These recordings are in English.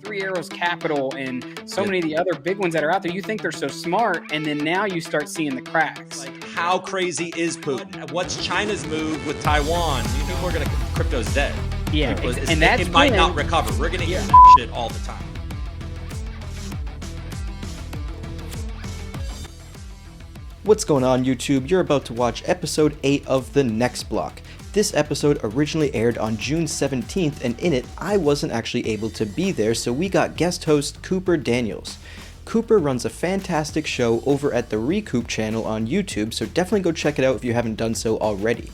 Three Arrows Capital and so many of the other big ones that are out there. You think they're so smart, and then now you start seeing the cracks. Like, how crazy is Putin? What's China's move with Taiwan? People are going to, crypto's dead. Yeah, and that's it might not recover. We're going to hear shit all the time. What's going on, YouTube? You're about to watch episode 8 of The Next Block. This episode originally aired on June 17th, and in it, I wasn't actually able to be there, so we got guest host Cooper Daniels. Cooper runs a fantastic show over at the Recoup channel on YouTube, so definitely go check it out if you haven't done so already.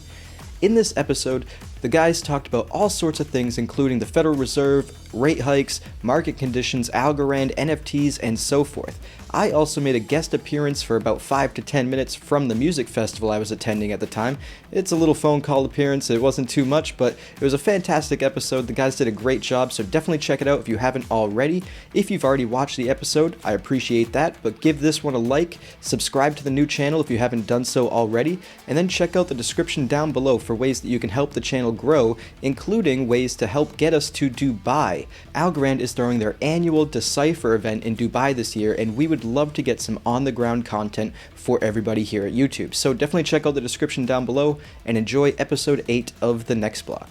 In this episode, the guys talked about all sorts of things, including the Federal Reserve, rate hikes, market conditions, Algorand, NFTs, and so forth. I also made a guest appearance for about 5 to 10 minutes from the music festival I was attending at the time. It's a little phone call appearance, it wasn't too much, but it was a fantastic episode. The guys did a great job, so definitely check it out if you haven't already. If you've already watched the episode, I appreciate that, but give this one a like, subscribe to the new channel if you haven't done so already, and then check out the description down below for ways that you can help the channel grow, including ways to help get us to Dubai. Algorand is throwing their annual Decipher event in Dubai this year, and we would love to get some on-the-ground content for everybody here at YouTube. So definitely check out the description down below and enjoy episode 8 of The Next Block.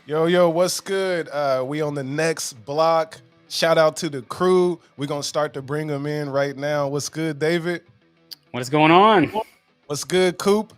Yo, what's good? We on The Next Block. Shout out to the crew. We're going to start to bring them in right now. What's good, David? What is going on? What's good, Coop?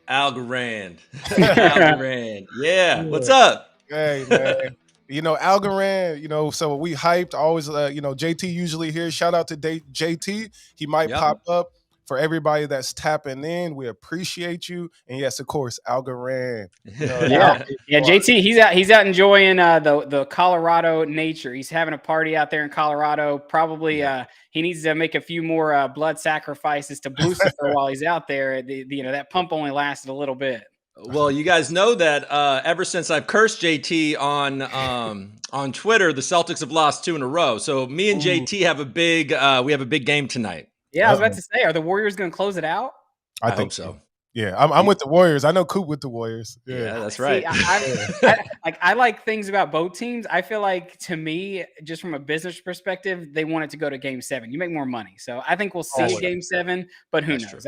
Algorand. Algorand. Yeah. What's up? Hey, man. Algorand, so we hyped always, JT usually here. Shout out to JT. He might pop up for everybody that's tapping in. We appreciate you. And yes, of course, Algorand. Yeah, JT, he's out enjoying the Colorado nature. He's having a party out there in Colorado. Probably he needs to make a few more blood sacrifices to Lucifer while he's out there. That pump only lasted a little bit. Well, you guys know that ever since I've cursed JT on Twitter, the Celtics have lost 2 in a row. So me and JT have a big game tonight. Yeah, I was about to say, are the Warriors going to close it out? I think so. Yeah, I'm with the Warriors. I know Coop with the Warriors. Yeah, that's right. I like things about both teams. I feel like, to me, just from a business perspective, they want it to go to Game 7. You make more money. So I think we'll see Game 7, but who knows? True.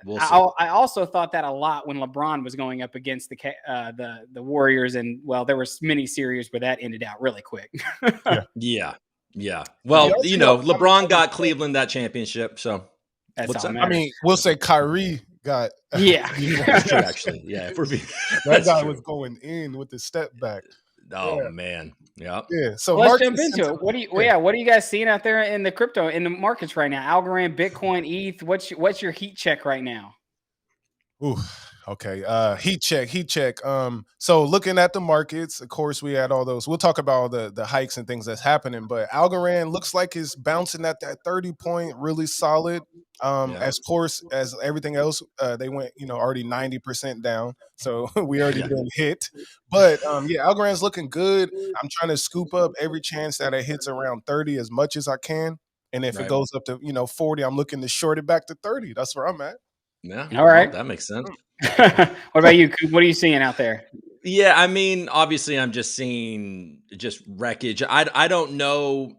We'll I also thought that a lot when LeBron was going up against the Warriors, and there was many series where that ended out really quick. Yeah. Well, LeBron got Cleveland that championship, so that's all. I mean, we'll say Kyrie got. That's true, actually. Yeah, that guy was going in with the step back. Oh man, yeah. So let's jump into it. What are you guys seeing out there in the crypto, in the markets right now? Algorand, Bitcoin, ETH. What's your heat check right now? Ooh, okay. Heat check. So looking at the markets, of course, we had all those. We'll talk about all the hikes and things that's happening, but Algorand looks like it's bouncing at that 30 point, really solid. As course as everything else, they went, already 90% down. So we already been hit. But Algorand's looking good. I'm trying to scoop up every chance that it hits around 30 as much as I can. And if it goes up to 40, I'm looking to short it back to 30. That's where I'm at. Yeah. All right. That makes sense. What about you, Coop? What are you seeing out there? Yeah, I mean, obviously I'm just seeing wreckage. I don't know.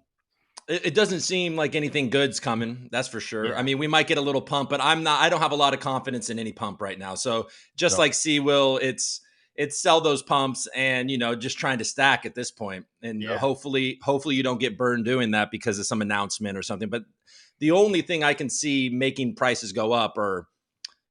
It doesn't seem like anything good's coming. That's for sure. Yeah. I mean, we might get a little pump, but I don't have a lot of confidence in any pump right now. So just like C-Will, it's sell those pumps and, just trying to stack at this point. And hopefully you don't get burned doing that because of some announcement or something. But the only thing I can see making prices go up or,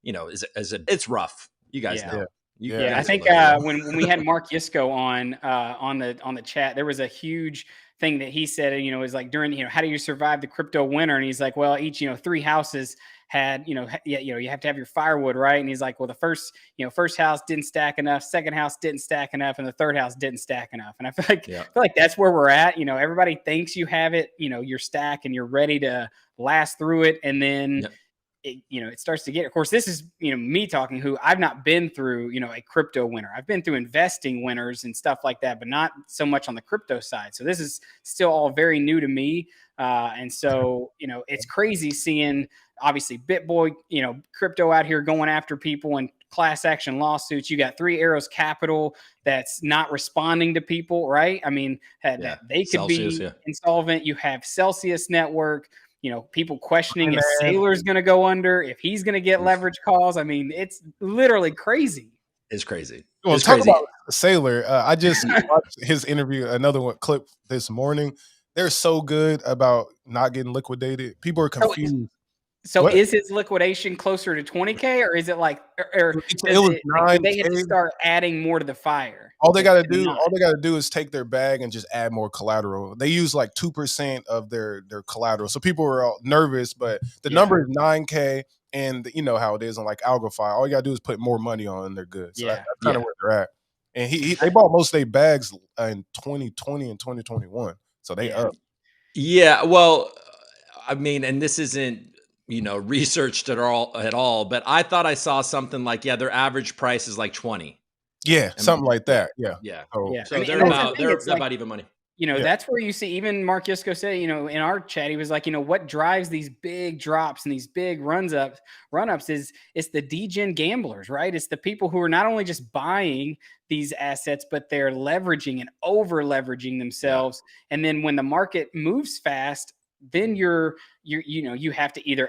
it's rough. You guys know. I think when we had Mark Yisko on the chat, there was a huge thing that he said, is like during, how do you survive the crypto winter? And he's like, well, each, 3 houses had, you have to have your firewood, right? And he's like, well, the first house didn't stack enough, second house didn't stack enough, and the third house didn't stack enough. And I feel like that's where we're at. Everybody thinks you have it, your stack and you're ready to last through it. And then it starts to get, of course, this is, me talking who I've not been through, a crypto winter. I've been through investing winters and stuff like that, but not so much on the crypto side. So this is still all very new to me. And so, it's crazy seeing obviously BitBoy, crypto out here going after people and class action lawsuits. You got Three Arrows Capital that's not responding to people, right? I mean, that they could Celsius, be insolvent. You have Celsius Network, people questioning if Man, Sailor's going to go under, if he's going to get leverage calls. I mean, it's literally crazy. It's crazy. Well, It's talk crazy. about Sailor. I just watched his interview, another one clip this morning. They're so good about not getting liquidated. People are confused. So What? is his liquidation closer to 20K, or is it like, or It was do they have to 9K. start adding more to the fire? All they to gotta the do, knot? all they gotta do is take their bag and just add more collateral. They use like 2% of their collateral. So people were all nervous, but the number is 9K, and you know how it is on like AlgoFi. All you gotta do is put more money on and they're good. So that's kind of where they're at. And they bought most of their bags in 2020 and 2021. So they up. Yeah, well, I mean, and this isn't researched at all, but I thought I saw something like their average price is like 20. Yeah, something like that. Yeah. Yeah. So And they're that's the thing, they're it's like, about even money. that's where you see even Mark Yisco say, in our chat, he was like, what drives these big drops and these big run ups is it's the degen gamblers, right? It's the people who are not only just buying these assets, but they're leveraging and over leveraging themselves. And then when the market moves fast, then you have to either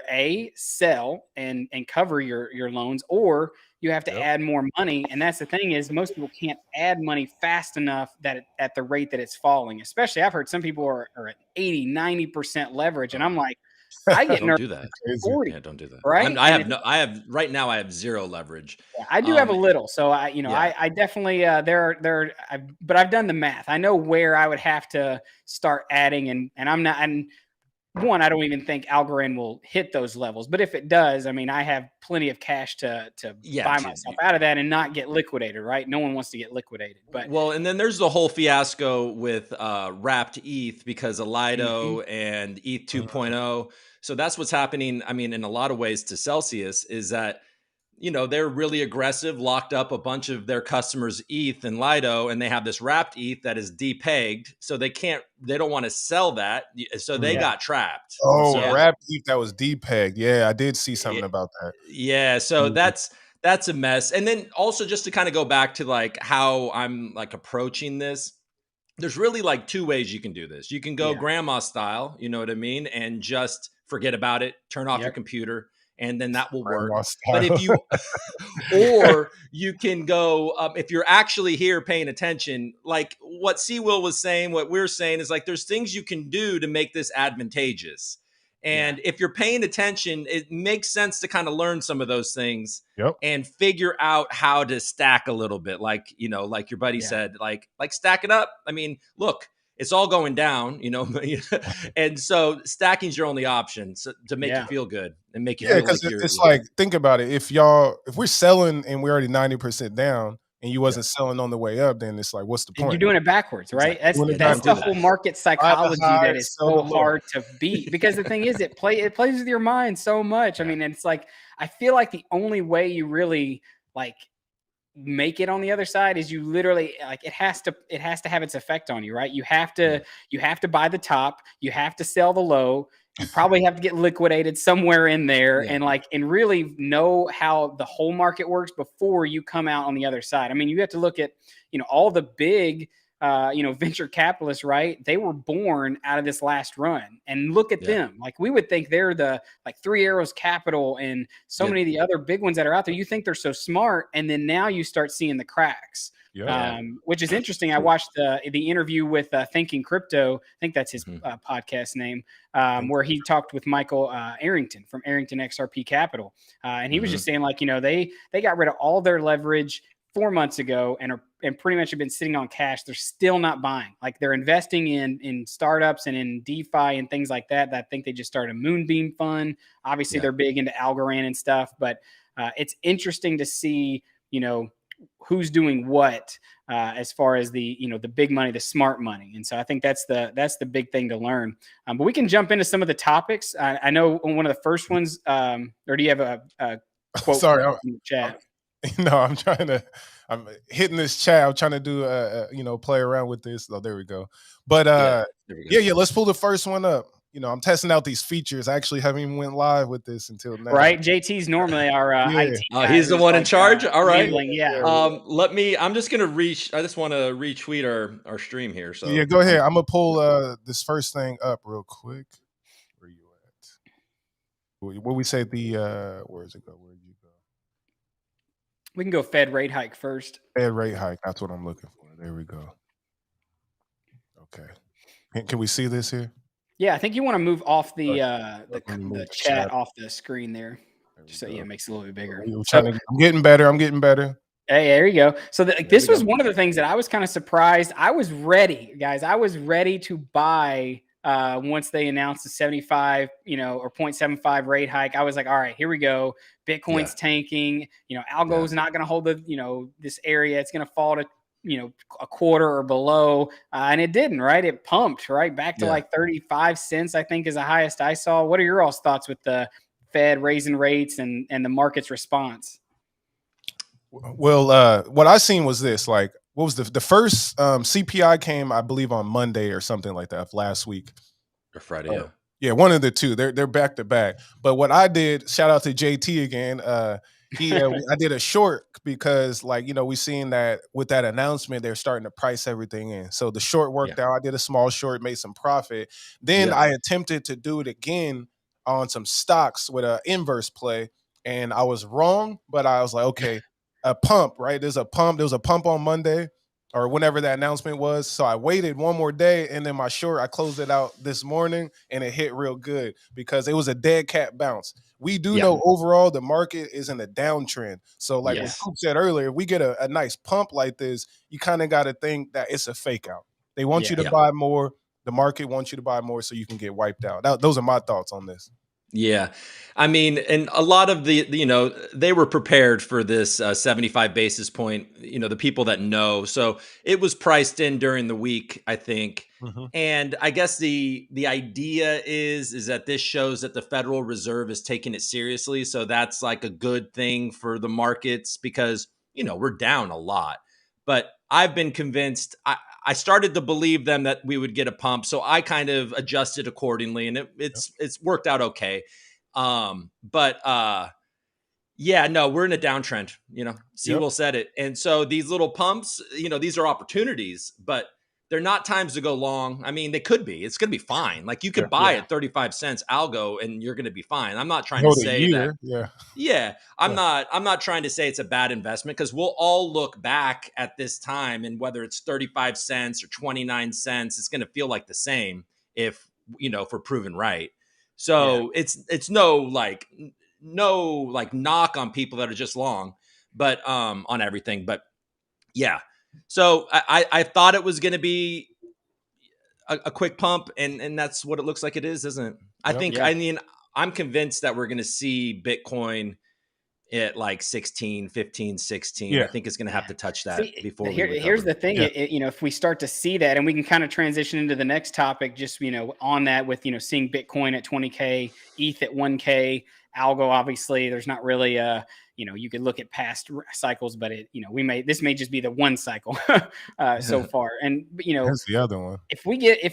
sell and cover your loans, or you have to add more money. And that's the thing, is most people can't add money fast enough that at the rate that it's falling. Especially, I've heard some people are at 80-90% leverage, and I'm like, I get Don't do that. 40. Yeah, don't do that. Right? I have right now. I have zero leverage. I do have a little, so I definitely but I've done the math. I know where I would have to start adding, and I'm not. And one, I don't even think Algorand will hit those levels. But if it does, I mean, I have plenty of cash to buy myself out of that and not get liquidated, right? No one wants to get liquidated. But and then there's the whole fiasco with wrapped ETH because of Lido and ETH 2.0. So that's what's happening. I mean, in a lot of ways to Celsius is that they're really aggressive, locked up a bunch of their customers' ETH and Lido, and they have this wrapped ETH that is depegged. So they don't want to sell that. So they got trapped. Oh, wrapped ETH that was depegged. Yeah, I did see something about that. Yeah. So that's a mess. And then also just to kind of go back to like how I'm like approaching this, there's really like two ways you can do this. You can go grandma style, you know what I mean? And just forget about it, turn off your computer, and then that will work. But if you, or you can go, if you're actually here paying attention, like what C Will was saying, what we're saying is like, there's things you can do to make this advantageous. And if you're paying attention, it makes sense to kind of learn some of those things and figure out how to stack a little bit. Like, like your buddy said, like stack it up. I mean, look, it's all going down, and so stacking's your only option to make you feel good and make you feel because it's like, think about it. If we're selling and we're already 90% down and you wasn't selling on the way up, then it's like, what's the point? You're doing it backwards, right? Exactly. That's the whole market psychology that is so hard to beat, because the thing is, it plays with your mind so much. I mean, it's like, I feel like the only way you really like make it on the other side is you literally, like, it has to have its effect on you, right? You have to buy the top, you have to sell the low, you probably have to get liquidated somewhere in there, and really know how the whole market works before you come out on the other side. I mean, you have to look at all the big venture capitalists, right? They were born out of this last run, and look at them. Like, we would think they're the Three Arrows Capital and so many of the other big ones that are out there. You think they're so smart, and then now you start seeing the cracks. Which is interesting. I watched the interview with Thinking Crypto. I think that's his podcast name, where he talked with Michael Arrington from Arrington XRP Capital, and he was just saying, like, they got rid of all their leverage 4 months ago and pretty much have been sitting on cash. They're still not buying. Like, they're investing in startups and in DeFi and things like that. I think they just started a Moonbeam fund. Obviously, they're big into Algorand and stuff, but it's interesting to see, who's doing what as far as the big money, the smart money. And so I think that's the big thing to learn. But we can jump into some of the topics. I know one of the first ones, or do you have a quote? Sorry, in the chat? No, I'm hitting this chat. I'm trying to do play around with this. Oh, there we go. But let's pull the first one up. I'm testing out these features. I actually haven't even went live with this until now. Right. JT's normally our Yeah. IT guy He's the who's one in like, charge. All right. handling. Yeah. I'm just gonna I just want to retweet our stream here. So Yeah, go ahead. I'm gonna pull this first thing up real quick. Where you at? What we say where's it go? Where'd you go? We can go Fed rate hike first. Fed rate hike. That's what I'm looking for. There we go. Okay. Can we see this here? Yeah, I think you want to move off the move the chat chat. off the screen there. Just so go. yeah, it makes it a little bit bigger. I'm getting better. I'm getting better. Hey, there you go. So this was one of the things that I was kind of surprised. I was ready, guys. I was ready to buy once they announced the 75, or 0.75 rate hike. I was like, all right, here we go. Bitcoin's tanking. Algo's not going to hold this area. It's going to fall to a quarter or below, and it didn't. Right, it pumped right back to like 35 cents. I think is the highest I saw. What are your all's thoughts with the Fed raising rates and the market's response? Well, what I seen was this. Like, what was the first CPI came, I believe, on Monday or something like that last week or Friday. Yeah, one of the two. They're back to back. But what I did, shout out to JT again. I did a short because, we seen that with that announcement, they're starting to price everything in. So the short worked out. I did a small short, made some profit. Then I attempted to do it again on some stocks with an inverse play, and I was wrong. But I was like, okay, a pump, right? There was a pump on Monday or whenever that announcement was. So I waited one more day, and then my short, I closed it out this morning, and it hit real good because it was a dead cat bounce. We do know overall the market is in a downtrend. So like what Coop said earlier, if we get a nice pump like this, you kind of got to think that it's a fake out. They want you to buy more. The market wants you to buy more so you can get wiped out. Those are my thoughts on this. Yeah. I mean, and a lot of they were prepared for this 75 basis point, the people that know. So it was priced in during the week, I think. Mm-hmm. And I guess the idea is that this shows that the Federal Reserve is taking it seriously. So that's like a good thing for the markets because, we're down a lot. But I've been convinced, I started to believe them that we would get a pump. So I kind of adjusted accordingly and it's worked out okay. We're in a downtrend, Sewell said it. And so these little pumps, these are opportunities, but they're not times to go long. I mean, they could be, it's going to be fine. Like you could buy at 35 cents algo and you're going to be fine. I'm not trying to say that. I'm not trying to say it's a bad investment because we'll all look back at this time and whether it's 35 cents or 29 cents, it's going to feel like the same if we're proven right. So it's no knock on people that are just long, but on everything. But yeah. So I thought it was going to be a quick pump, and that's what it looks like it is, isn't it? I think. I mean, I'm convinced that we're going to see Bitcoin at like 16, 15, 16. Yeah. I think it's going to have to touch that before. Here's the thing. If we start to see that, and we can kind of transition into the next topic, just, on that with, seeing Bitcoin at 20K, ETH at 1K, algo, obviously there's not really you could look at past cycles, but this may just be the one cycle so far. And, that's the other one. If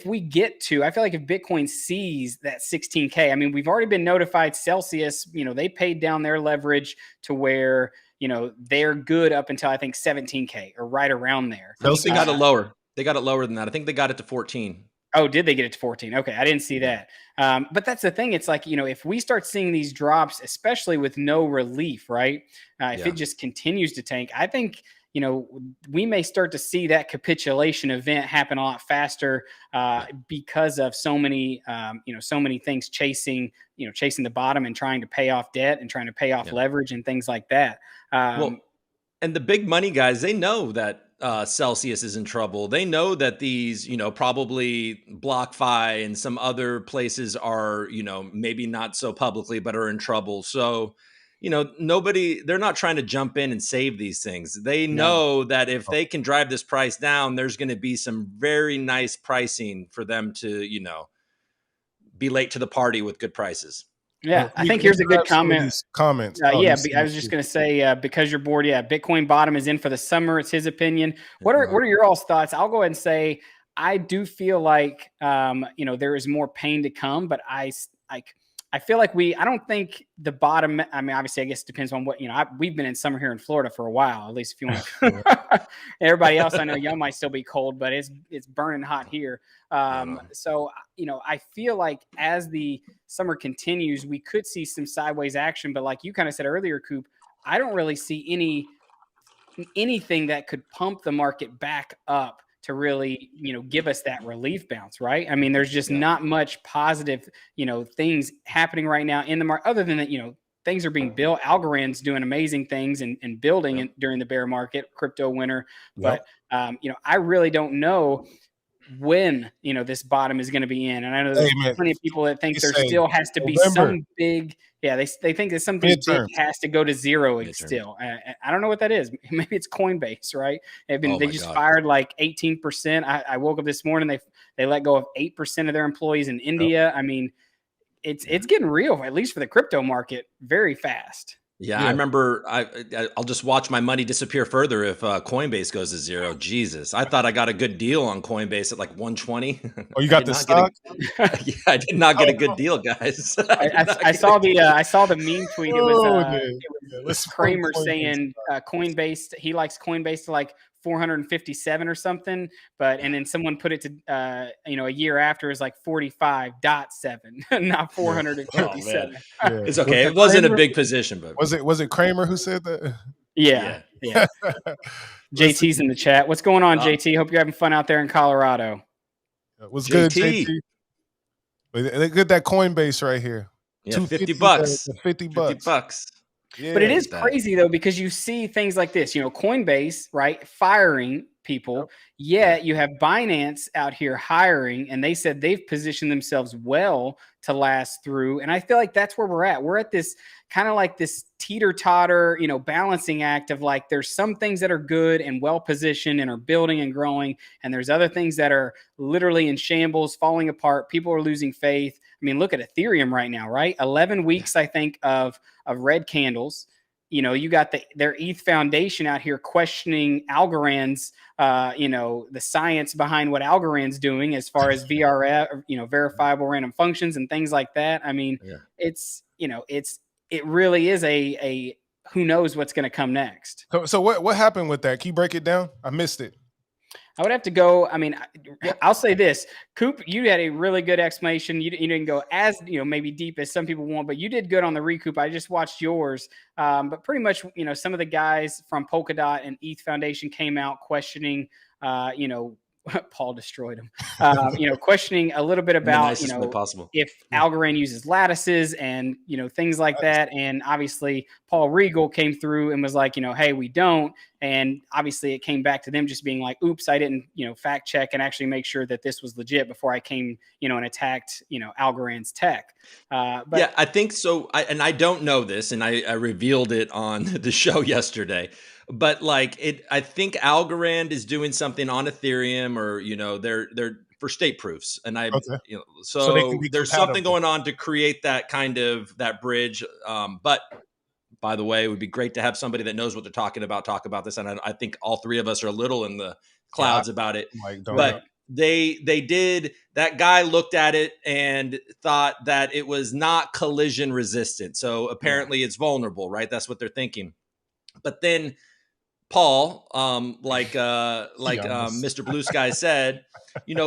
we get to, I feel like if Bitcoin sees that 16K, I mean, we've already been notified Celsius, they paid down their leverage to where, they're good up until I think 17K or right around there. They got it lower. They got it lower than that. I think they got it to 14. Oh, did they get it to 14? Okay, I didn't see that. But that's the thing. It's like, if we start seeing these drops, especially with no relief, right? If it just continues to tank, I think, we may start to see that capitulation event happen a lot faster because of so many things chasing the bottom and trying to pay off debt and trying to pay off leverage and things like that. And the big money guys, they know that Celsius is in trouble. They know that these, probably BlockFi and some other places are, maybe not so publicly, but are in trouble. So, they're not trying to jump in and save these things. They know that if they can drive this price down, there's going to be some very nice pricing for them to, be late to the party with good prices. Yeah, I think here's a good comment. Comments. I was just going to say, because you're bored, Bitcoin bottom is in for the summer. It's his opinion. What are your all's thoughts? I'll go ahead and say, I do feel like, there is more pain to come, but I feel like I don't think the bottom, I mean, obviously, I guess it depends on what, we've been in summer here in Florida for a while, at least if you want Yeah. to, everybody else, I know y'all might still be cold, but it's burning hot here. I know. So, I feel like as the summer continues, we could see some sideways action, but like you kind of said earlier, Coop, I don't really see anything that could pump the market back up to really, give us that relief bounce, right? I mean, there's just Yeah. not much positive, things happening right now in the market, other than that, things are being built. Algorand's doing amazing things and building Yep. during the bear market, crypto winter. Yep. But, I really don't know when, this bottom is going to be in. And I know Hey there's man, plenty of people that think they there say still has to be November some big, yeah, they think that something big midterms. has to go to zero Midterms. still. I don't know what that is. Maybe it's Coinbase, right? Oh They my just God. fired like 18%. I woke up this morning, they let go of 8% of their employees in India. I mean, it's getting real, at least for the crypto market, very fast. Yeah, I Yeah. remember. I'll just watch my money disappear further if Coinbase goes to zero. Jesus, I thought I got a good deal on Coinbase at like 120. Oh, you I got did the not get a. stock? Yeah, I did not get a good Oh, deal, guys. I did not I get a saw good I saw the meme tweet. oh, dude. Yeah, It was let's support Kramer Coinbase. saying Coinbase. He likes Coinbase to like 457 or something, but and then someone put it to a year after is like 45.7, not Yeah. Oh man, 457. Yeah. it's Was okay. it It wasn't a Kramer? big position, but Was it Kramer who said that? Yeah, yeah. yeah. Listen, JT's in the chat. What's going on, Uh, JT? Hope you're having fun out there in Colorado. what's good, JT, JT? Look at that Coinbase right here. yeah, 50 250 bucks, to 50 50 bucks. bucks. But it Yeah. is Look at that. crazy though, because you see things like this, Coinbase, right? Firing people. Yet you have Binance out here hiring, and they said they've positioned themselves well to last through. And I feel like that's where we're at. We're at this kind of like this teeter-totter, balancing act of like there's some things that are good and well positioned and are building and growing, and there's other things that are literally in shambles, falling apart. People are losing faith. I mean, look at Ethereum right now, right? 11 weeks, I think, of red candles. You got their ETH Foundation out here questioning Algorand's, the science behind what Algorand's doing as far as VRF, verifiable random functions and things like that. I mean, Yeah. it really is a who knows what's going to come next. So what happened with that? Can you break it down? I missed it. I would have to go. I mean, I'll say this, Coop, you had a really good explanation. You didn't go as, maybe deep as some people want, but you did good on the recoup. I just watched yours. But pretty much, some of the guys from Polkadot and ETH Foundation came out questioning, Paul destroyed him, questioning a little bit In the about, nicest way possible. if Algorand uses lattices and, things like that. And obviously Paul Regal came through and was like, hey, we don't. And obviously it came back to them just being like, oops, I didn't, fact check and actually make sure that this was legit before I came, and attacked, Algorand's tech. But yeah, I think so. I don't know this, and I revealed it on the show yesterday. But I think Algorand is doing something on Ethereum, or they're for state proofs, and Okay. So they can so be there's something compatible. going on to create that kind of that bridge. But by the way, it would be great to have somebody that knows what they're talking about talk about this, and I think all three of us are a little in the clouds about it. Like, don't But know. they did, that guy looked at it and thought that it was not collision resistant, so apparently it's vulnerable, right? That's what they're thinking. But then Paul, Mr. Blue Sky said,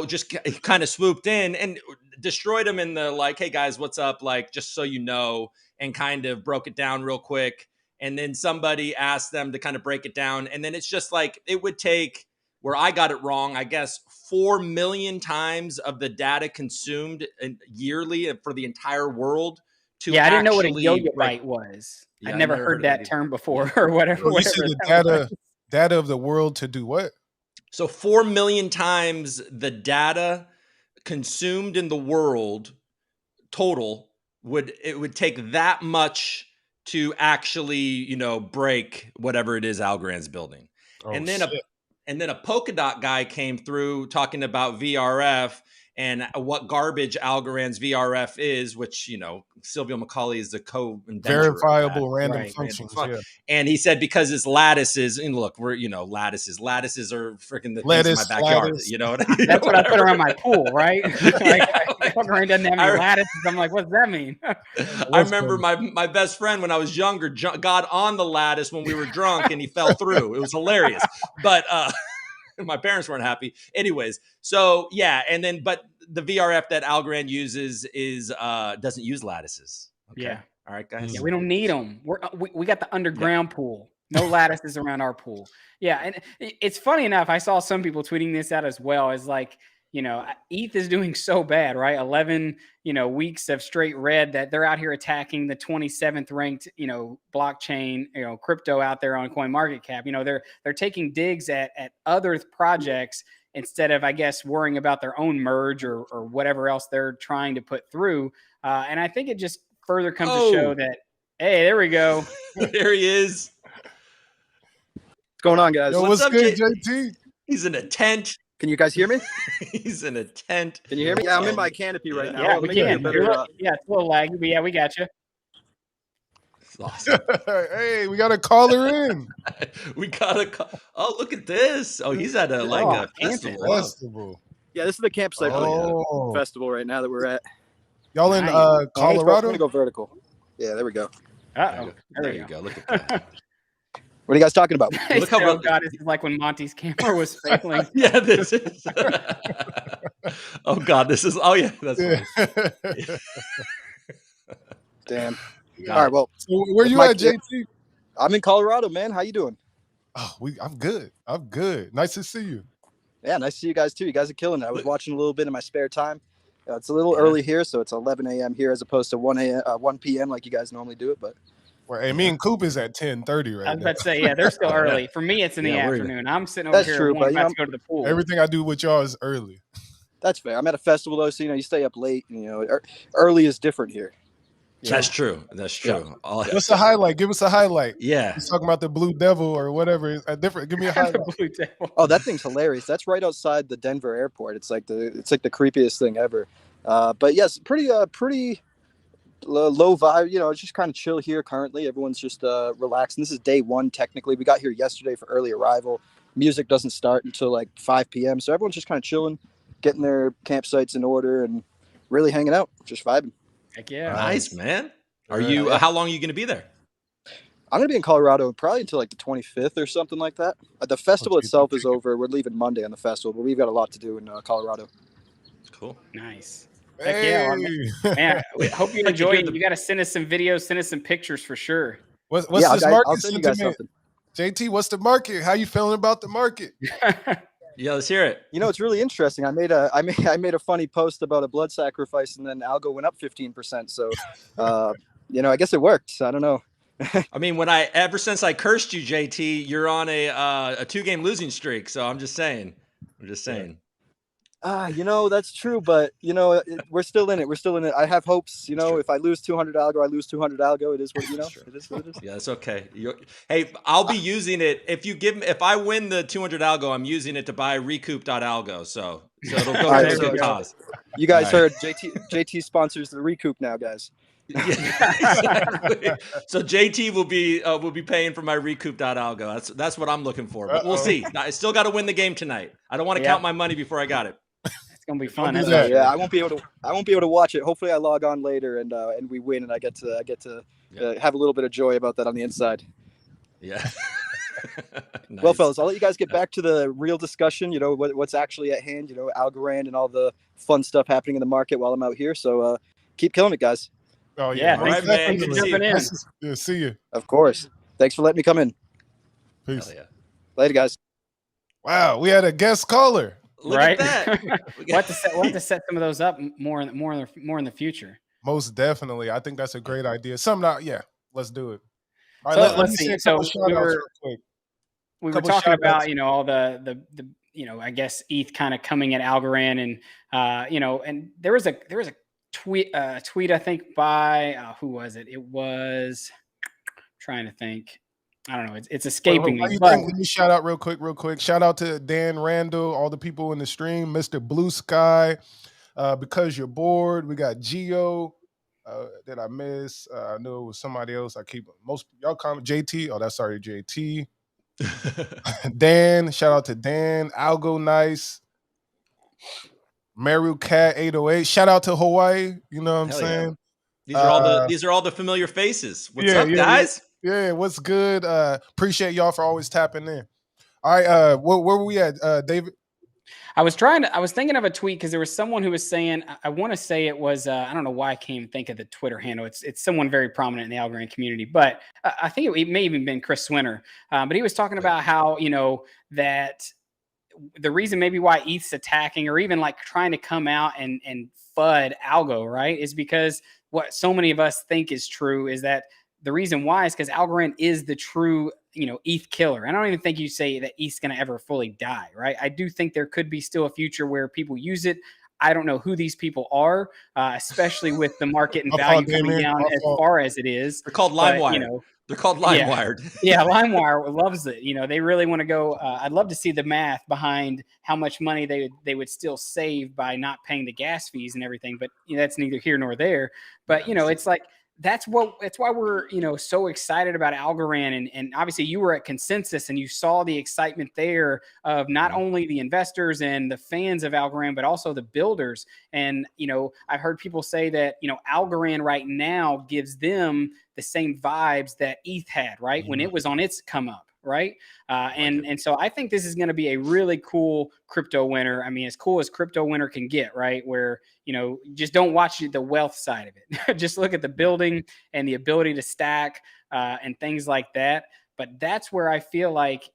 just kind of swooped in and destroyed him in the like, hey guys, what's up? Like, just so you know, and kind of broke it down real quick. And then somebody asked them to kind of break it down. And then it's just like, it would take, where I got it wrong, I guess 4 million times of the data consumed yearly for the entire world to yeah, I didn't know what a actually yo-yo break. byte was. Yeah, I'd I never never heard heard of that that either. term before, Yeah. or whatever. You said whatever the that was. data of the world to do what? So 4 million times the data consumed in the world total would take that much to actually, break whatever it is Algorand's building. Oh And then shit. a Polkadot guy came through talking about VRF, and what garbage Algorand's VRF is, which, you know, Silvio McCauley is the co-inventor of that. Verifiable random Right. functions. Random Yeah. And he said because it's lattices, and look, we're, you know, lattices are freaking the things in my Lettuce, backyard. lattice. You know, That's what I put around my pool, right? Like, Algorand doesn't have any I- lattices. I'm like, what's that mean? I remember my best friend when I was younger got on the lattice when we were drunk and he fell through. It was hilarious. But my parents weren't happy. Anyways, so yeah, and then but the VRF that Algorand uses is doesn't use lattices. Okay. Yeah. All right, guys. Yeah, we don't need them. We got the underground pool. No lattices around our pool. Yeah, and it's funny enough. I saw some people tweeting this out as well. Is like, you know, ETH is doing so bad, right? 11, you know, weeks of straight red that they're out here attacking the 27th ranked, you know, blockchain, you know, crypto out there on CoinMarketCap. You know, they're taking digs at other projects instead of, I guess, worrying about their own merge or whatever else they're trying to put through. And I think it just further comes to show that, hey, there we go. There he is. What's going on, guys? Yo, What's up, good, JT? He's in a tent. Can you guys hear me? He's in a tent. Can you hear me? Yeah, I'm in my canopy right now. Yeah, Let we me give you a can. better, Yeah, it's a little laggy, but yeah, we got you. It's awesome. Hey, we got a caller in. We gotta. Oh, look at this. Oh, he's at a a camping. festival. Festival. Yeah, this is the campsite for Oh, the festival right now that we're at. y'all in Nice. I'm Colorado? gonna go vertical. Yeah, there we go. Uh-oh. There you go. Look at that. What are you guys talking about? Look how Oh God, this is like when Monty's camera was failing. Yeah, this is. Oh God, this is. Oh yeah, that's Yeah. funny. Damn. Got All right, it. well, So where you at, JT? I'm in Colorado, man. How you doing? Oh, I'm good. I'm good. Nice to see you. Yeah, nice to see you guys too. You guys are killing it. I was watching a little bit in my spare time. It's a little Yeah. early here, so it's 11 a.m. here as opposed to 1 p.m. like you guys normally do it. But Well, hey, me and Coop is at 10:30 I right was now. about to say, yeah, they're still Yeah. early. For me, it's in the Yeah, we're- afternoon. I'm sitting over That's here true, one but, you about know, to go to the pool. Everything I do with y'all is early. that's fair. I'm at a festival though, so you stay up late. And, early is different here. That's true. That's true. What's the highlight? Give us a highlight. Yeah. He's talking about the Blue Devil or whatever. A different. Give me a The highlight. Blue Devil. Oh, that thing's hilarious. That's right outside the Denver airport. It's like the creepiest thing ever. But yes, pretty low vibe. It's just kind of chill here currently. Everyone's just relaxing. This is day one technically. We got here yesterday for early arrival. Music doesn't start until like 5 p.m. So everyone's just kind of chilling, getting their campsites in order, and really hanging out, just vibing. Heck yeah. Nice, man. Are Yeah. you? How long are you going to be there? I'm gonna be in Colorado probably until like the 25th or something like that. The festival itself is over. We're leaving Monday on the festival, but we've got a lot to do in Colorado. Cool. Nice. Heck yeah. Hey. Man, we hope you Like enjoy you're it. the- You got to send us some videos, send us some pictures for sure. What's Yeah, this I'll market send you guys sentiment? something. JT, what's the market? How you feeling about the market? Yeah, let's hear it. It's really interesting. I made a funny post about a blood sacrifice, and then algo went up 15%. So, I guess it worked. I don't know. I mean, ever since I cursed you, JT, you're on a 2-game losing streak. So I'm just saying. That's true, but we're still in it. We're still in it. I have hopes. true. If I lose 200 algo, I lose 200 algo. It is what it is. What it is. Yeah, it's okay. Hey, I'll be using it if I win the 200 algo, I'm using it to buy recoup.algo. So it'll go All to right, a so good cause. You guys All heard JT sponsors the recoup now, guys. Yeah, exactly. So JT will be paying for my recoup.algo. That's what I'm looking for. But we'll Uh-oh. see. I still got to win the game tonight. I don't want to Yeah. count my money before I got it. It's gonna be fun. do That's that. for sure. Yeah, I won't be able to watch it. Hopefully, I log on later and we win, and I get to have a little bit of joy about that on the inside. Yeah. Well, Nice. fellas, I'll let you guys get back to the real discussion. What's actually at hand. Algorand and all the fun stuff happening in the market while I'm out here. So keep killing it, guys. Oh Yeah, yeah. thanks All right, man. for Good to see you. jumping in. Yeah, see you. Of course. Thanks for letting me come in. Peace. Hell yeah. Later, guys. Wow, we had a guest caller. Look Right? at that. We'll have to set some of those up more in the future. Most definitely. I think that's a great idea. Let's do it. All So right, let let's me see. say a So couple shout-outs real quick. We were Couple talking shout-outs. about, all the I guess ETH kind of coming at Algorand and and there was a tweet I think by who was it? It was trying to think. I don't know. It's escaping Why me. you But think- Let me shout out real quick. Shout out to Dan Randall, all the people in the stream, Mr. Blue Sky, Because you're bored. We got Geo. Did I miss? I knew it was somebody else. I keep most y'all comment JT. Oh, that's already JT. Dan, shout out to Dan. Algo nice. Maru Cat 808. Shout out to Hawaii. You know what I'm Hell yeah. saying? These are all the familiar faces. What's Yeah, up, yeah, yeah. guys? Yeah, what's good? Appreciate y'all for always tapping in. All right, where were we at, David? I was thinking of a tweet because there was someone who was saying, I want to say it was, I don't know why I can't even think of the Twitter handle. It's someone very prominent in the Algorand community, but I think it may even been Chris Swinner. But he was talking about how, that the reason maybe why ETH's attacking or even like trying to come out and FUD algo, right, is because what so many of us think is true is that the reason why is because Algorand is the true, ETH killer. I don't even think you say that ETH's going to ever fully die, right? I do think there could be still a future where people use it. I don't know who these people are, especially with the market and My fault, value coming Damien. down My as fault. far as it is. They're called But, LimeWire. They're called yeah. LimeWired. Yeah, LimeWire loves it. They really want to go. I'd love to see the math behind how much money they would still save by not paying the gas fees and everything. But that's neither here nor there. But it's like that's why we're so excited about Algorand, and obviously you were at Consensus and you saw the excitement there of not only the investors and the fans of Algorand but also the builders. And I've heard people say that Algorand right now gives them the same vibes that ETH had right when it was on its come up, right? And so I think this is going to be a really cool crypto winter. I mean, as cool as crypto winter can get, right? Where just don't watch the wealth side of it. Just look at the building and the ability to stack and things like that. But that's where I feel like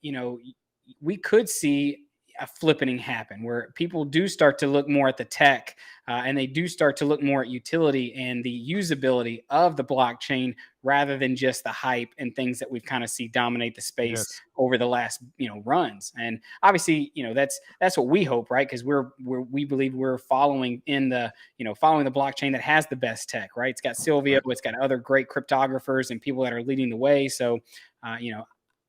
we could see a flippening happen where people do start to look more at the tech and they do start to look more at utility and the usability of the blockchain rather than just the hype and things that we've kind of see dominate the space over the last runs. And obviously that's what we hope, right? Because we believe we're following in the following the blockchain that has the best tech, right? It's got Silvio, it's got other great cryptographers and people that are leading the way. So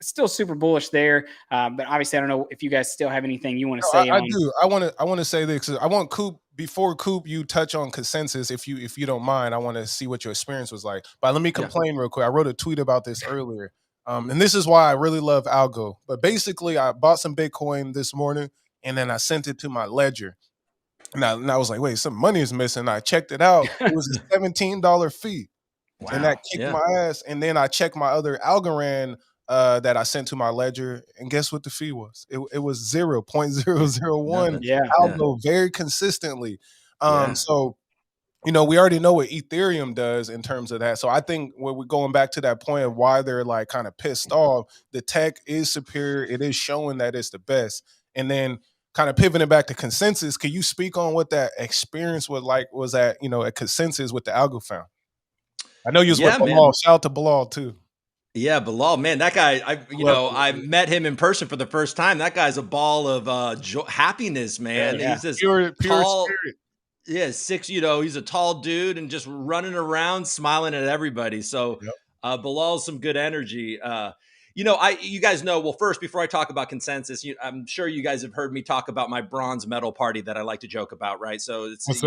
still super bullish there, but obviously I don't know if you guys still have anything you want to say. I do. I want to say this. I want Coop, before Coop you touch on Consensus, if you don't mind. I want to see what your experience was like. But let me complain real quick. I wrote a tweet about this earlier, and this is why I really love Algo. But basically, I bought some Bitcoin this morning, and then I sent it to my ledger, and I was like, wait, some money is missing. I checked it out. It was a $17 fee. Wow. And that kicked my ass. And then I checked my other Algorand that I sent to my ledger, and guess what the fee was? It was 0.001. Algo very consistently. So we already know what Ethereum does in terms of that. So I think when we're going back to that point of why they're like kind of pissed off, the tech is superior. It is showing that it's the best. And then kind of pivoting back to Consensus, can you speak on what that experience was at at Consensus with the Algo found? I know you was with Bilal. Shout out to Bilal too. Yeah, Bilal, man, that guy. I met him in person for the first time. That guy's a ball of happiness, man. Yeah. He's this pure tall, spirit. Yeah, he's a tall dude and just running around, smiling at everybody. So, Bilal's some good energy. You guys know. Well, first, before I talk about Consensus, I'm sure you guys have heard me talk about my bronze medal party that I like to joke about, right? So it's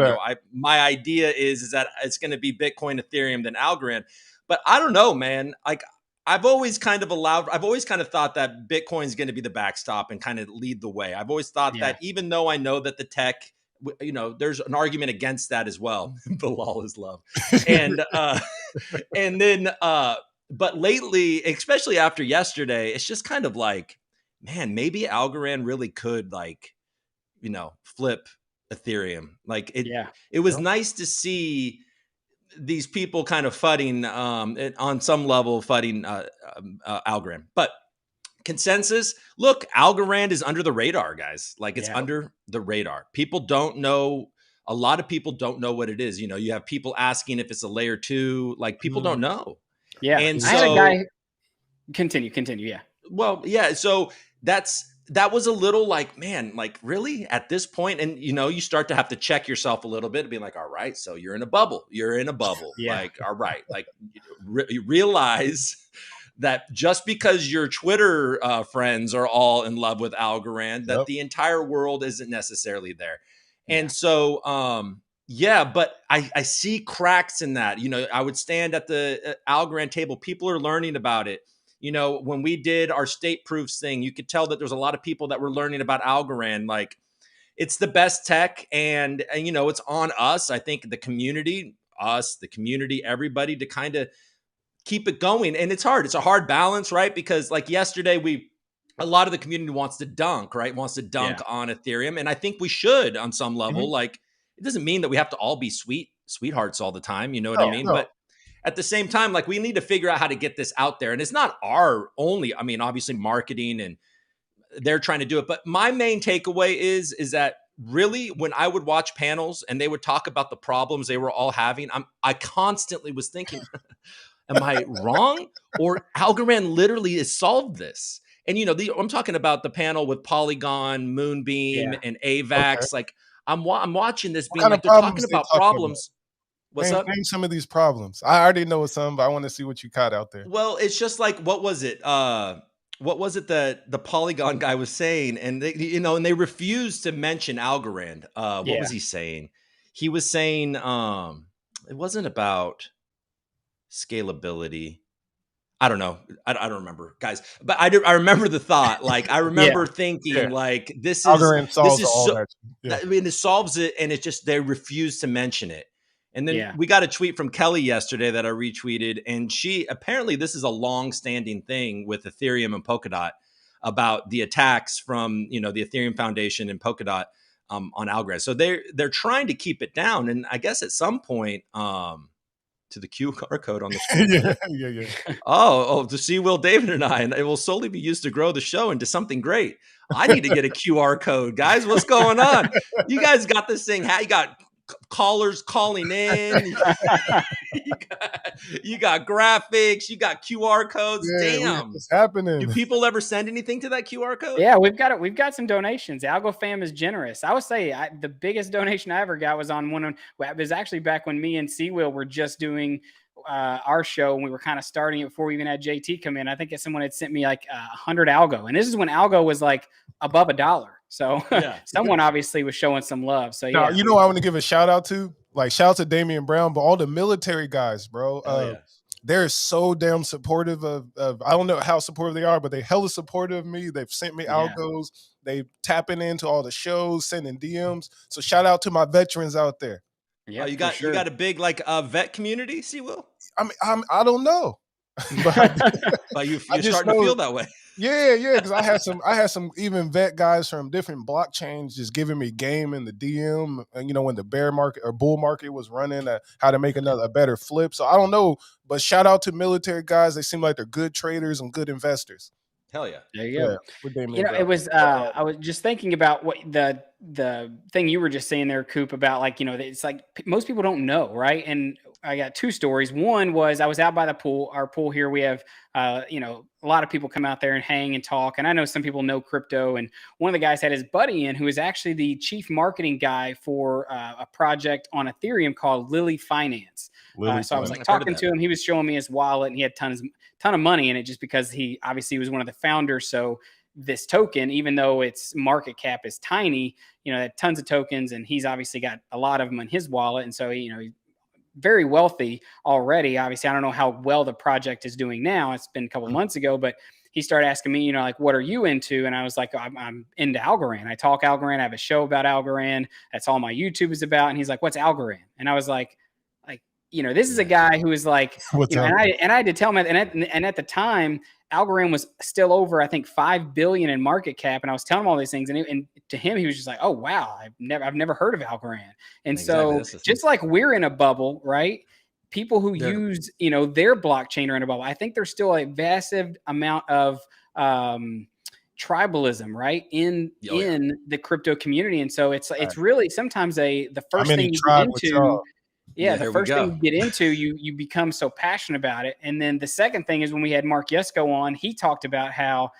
my idea is that it's going to be Bitcoin, Ethereum, then Algorand. But I don't know, man. Like I've always kind of thought that Bitcoin is going to be the backstop and kind of lead the way. I've always thought that, even though I know that the tech, there's an argument against that as well. Bilal is love. And then, but lately, especially after yesterday, it's just kind of like, man, maybe Algorand really could flip Ethereum. Like it was nice to see these people kind of fudding on some level, fudding Algorand. But Consensus, look, Algorand is under the radar, guys. Like it's under the radar. People don't know. A lot of people don't know what it is. You have people asking if it's a layer 2. Like people don't know. Yeah. And I had a guy. Continue. Yeah. Well, yeah. So that was a little like, man, like really at this point, and you start to have to check yourself a little bit and be like, all right, so you're in a bubble. Like, all right, like you realize that just because your Twitter friends are all in love with Algorand, that the entire world isn't necessarily there. And so, yeah, but I see cracks in that. You know, I would stand at the Algorand table. People are learning about it. You know, when we did our state proofs thing, you could tell that there's a lot of people that were learning about Algorand. Like, it's the best tech, and you know, it's on us. I think the community, everybody, to kind of keep it going. And it's hard. It's a hard balance, right? Because like yesterday, a lot of the community wants to dunk, right? Wants to dunk on Ethereum. And I think we should on some level. Like, it doesn't mean that we have to all be sweethearts all the time. You know what I mean? No. But at the same time, like, we need to figure out how to get this out there. And it's not our only, I mean, obviously marketing, and they're trying to do it. But my main takeaway is that really, when I would watch panels and they would talk about the problems they were all having, I constantly was thinking, am I wrong? Or Algorand literally has solved this. And, you know, I'm talking about the panel with Polygon, Moonbeam, and AVAX. Like, I'm watching this being like, they're talking about problems. What's up? Name some of these problems. I already know some, but I want to see what you caught out there. Well, it's just like, what was it? What was it that the Polygon guy was saying? And they, you know, and they refused to mention Algorand. What was he saying? He was saying it wasn't about scalability. I don't know. I don't remember, guys. But I remember the thought. Like, I remember thinking, like, this is all so. that. I mean, it solves it, and it's just they refuse to mention it. And then we got a tweet from Kelly yesterday that I retweeted, and she apparently, this is a long-standing thing with Ethereum and Polkadot about the attacks from, you know, the Ethereum Foundation and Polkadot on Algorand. So they're trying to keep it down, and I guess at some point, to the QR code on the screen. To see Will, David, and I, and it will solely be used to grow the show into something great. I need to get a QR code, guys. What's going on? You guys got this thing. You got callers calling in. You got graphics. You got QR codes. Damn, what's happening? Do people ever send anything to that QR code? Yeah, we've got it. We've got some donations. Algo fam is generous. I would say the biggest donation I ever got was on it was actually back when me and C-Will were just doing our show, and we were kind of starting it before we even had JT come in. I think someone had sent me like 100 Algo, and this is when Algo was like above $1. So someone obviously was showing some love. So now, you know, I want to give a shout out to, like, shout out to Damian Brown, but all the military guys, bro. They're so damn supportive of I don't know how supportive they are, but they hella supportive of me. They've sent me algos. They tapping into all the shows, sending DMs. So shout out to my veterans out there. Yeah, you got a big like vet community, see, Will? I mean, I don't know, but you're starting to feel that way. Yeah, because I had some even vet guys from different blockchains just giving me game in the DM, you know, when the bear market or bull market was running, how to make a better flip. So I don't know, but shout out to military guys. They seem like they're good traders and good investors. Hell yeah. There you go. You know, it was I was just thinking about what the thing you were just saying there, Coop, about, like, you know, it's like most people don't know, right? And I got two stories. One was I was out by the pool. Our pool here, we have you know, a lot of people come out there and hang and talk. And I know some people know crypto. And one of the guys had his buddy in, who is actually the chief marketing guy for a project on Ethereum called Lily Finance. So I was like talking to him. He was showing me his wallet, and he had ton of money in it, just because he obviously was one of the founders. So this token, even though its market cap is tiny, you know, had tons of tokens, and he's obviously got a lot of them in his wallet. And so, you know, he's very wealthy already. Obviously, I don't know how well the project is doing now. It's been a couple months ago, but he started asking me, you know, like, what are you into? And I was like, I'm into Algorand. I talk Algorand. I have a show about Algorand. That's all my YouTube is about. And he's like, what's Algorand? And I was like, you know, this is a guy who is like, you know, and I had to tell him, and at the time, Algorand was still over, I think, 5 billion in market cap. And I was telling him all these things, and to him, he was just like, oh, wow, I've never heard of Algorand. And so just like we're in a bubble, right? People who use, you know, their blockchain are in a bubble. I think there's still a vast amount of tribalism, right, in the crypto community. And so it's really sometimes the first thing you get into. The first thing you get into, you become so passionate about it. And then the second thing is, when we had Mark Yesko on, he talked about how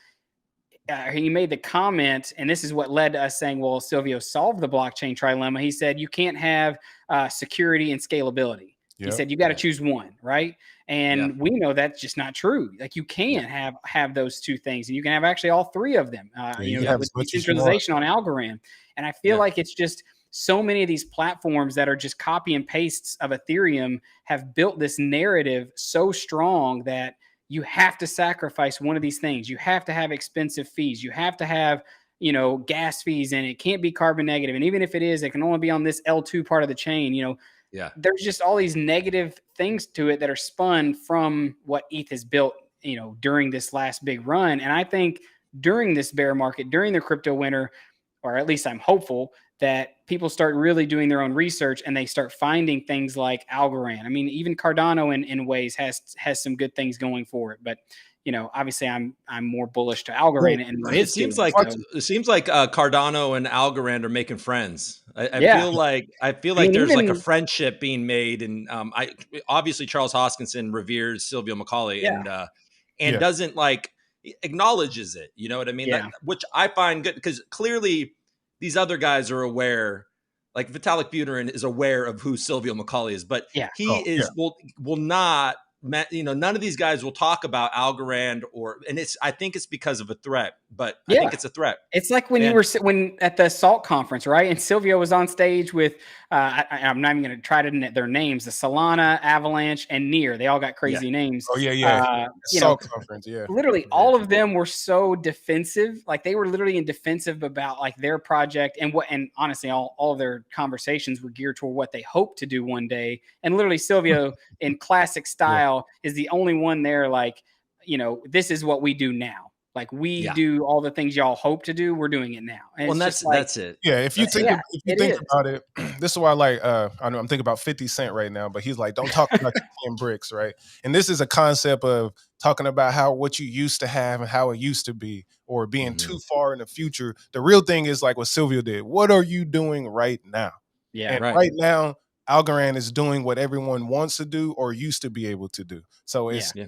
he made the comment, and this is what led to us saying, well, Silvio solved the blockchain trilemma. He said, you can't have security and scalability. He said, you got to choose one, right? And we know that's just not true. Like, you can have those two things, and you can have actually all three of them, you know, with decentralization on Algorand. And I feel like it's just so many of these platforms that are just copy and pastes of Ethereum have built this narrative so strong that you have to sacrifice one of these things. You have to have expensive fees. You have to have, gas fees, and it can't be carbon negative. And even if it is, it can only be on this L2 part of the chain. Yeah. There's just all these negative things to it that are spun from what ETH has built, during this last big run. And I think during this bear market, during the crypto winter, or at least I'm hopeful that people start really doing their own research and they start finding things like Algorand. I mean, even Cardano in ways has some good things going for it, but obviously I'm more bullish to Algorand and what It it's seems doing. like Cardano and Algorand are making friends. I Yeah. feel like I mean, there's like a even friendship being made, and I obviously Charles Hoskinson reveres Silvio McCauley, yeah, and Yeah. doesn't acknowledges it. You know what I mean? yeah, Which I find good, because clearly these other guys are aware. Like Vitalik Buterin is aware of who Silvio McCauley is, but yeah, he Oh, yeah. will not. None of these guys will talk about Algorand, and I think it's because of a threat, but I think yeah. it's a threat. It's like when you And were when at the Salt conference, right? And Silvio was on stage with, I'm not even going to try to their names, the Solana, Avalanche, and Near. They all got yeah, crazy names. Oh, yeah, yeah. You know, Salt conference, yeah. literally yeah, all of them were so defensive. Like they were literally in defensive about like their project and honestly, all of their conversations were geared toward what they hope to do one day. And literally Silvio in classic Yeah. style is the only one there. Like, this is what we do now. Like we yeah. do all the things y'all hope to do. We're doing it now. And Well, it's and just like, that's it. Yeah, if you That's think it. yeah, if you it think is. about it, this is why I know I'm thinking about 50 Cent right now, but he's like, don't talk about your 10 bricks, right? And this is a concept of talking about how what you used to have and how it used to be, or being Mhm. too far in the future. The real thing is like what Silvio did. What are you doing right now? Yeah. And Right. right now, Algorand is doing what everyone wants to do or used to be able to do. So it's, Yeah.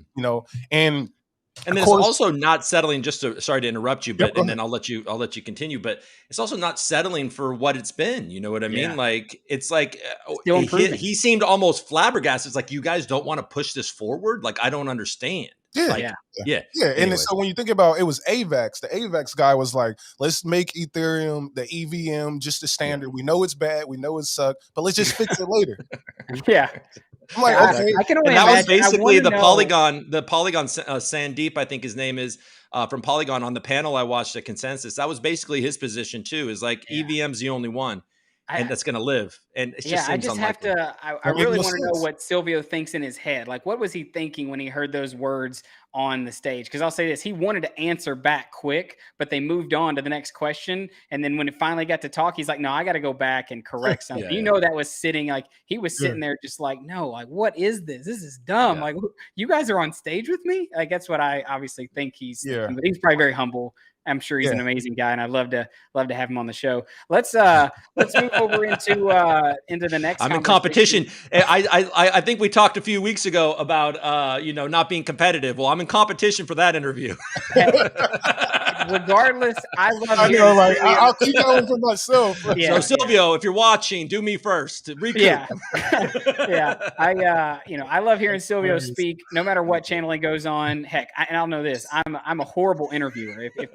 and And of then it's course, also not settling. Sorry to interrupt you, yep, but go and ahead. then I'll let you continue. But it's also not settling for what it's been. You know what I mean? Yeah. Like it's like Still improving. he seemed almost flabbergasted. It's like, you guys don't want to push this forward. Like, I don't understand. Yeah. Like, Yeah. yeah. Yeah, and then, Anyways, so when you think about it, was AVAX. The AVAX guy was like, "Let's make Ethereum the EVM just the yeah. standard. We know it's bad, we know it sucks, but let's just fix it later." Yeah. I'm like, I, okay, Exactly. I can only And that was imagine. I want basically to the know. Polygon Sandeep, I think his name is, from Polygon, on the panel I watched at Consensus. That was basically his position too, is like Yeah. EVM's the only one, and I, that's going to live. And it Yeah, just I seems just have unlikely. to. I don't make really no want to know sense. what Silvio thinks in his head. Like, what was he thinking when he heard those words on the stage? Because I'll say this: he wanted to answer back quick, but they moved on to the next question. And then when it finally got to talk, he's like, "No, I got to go back and correct something." Yeah. Yeah. That was sitting like he was Yeah, sitting there, just like, "No, like, what is this? This is dumb. Yeah. Like, you guys are on stage with me." Like, that's what I obviously think he's yeah, thinking. But he's probably very humble. I'm sure he's yeah. an amazing guy, and I'd love to have him on the show. Let's move over into the next I'm in conversation. competition. I think we talked a few weeks ago about not being competitive. Well, I'm in competition for that interview. Hey, regardless, I love I know, hearing like Silvio. I'll keep going for myself. So Yeah, Silvio, if you're watching, do me first. Recoup. yeah, yeah. I love hearing Silvio Hilarious. speak, no matter Me what too. channel he goes on. Heck, and I'll know this: I'm a horrible interviewer. If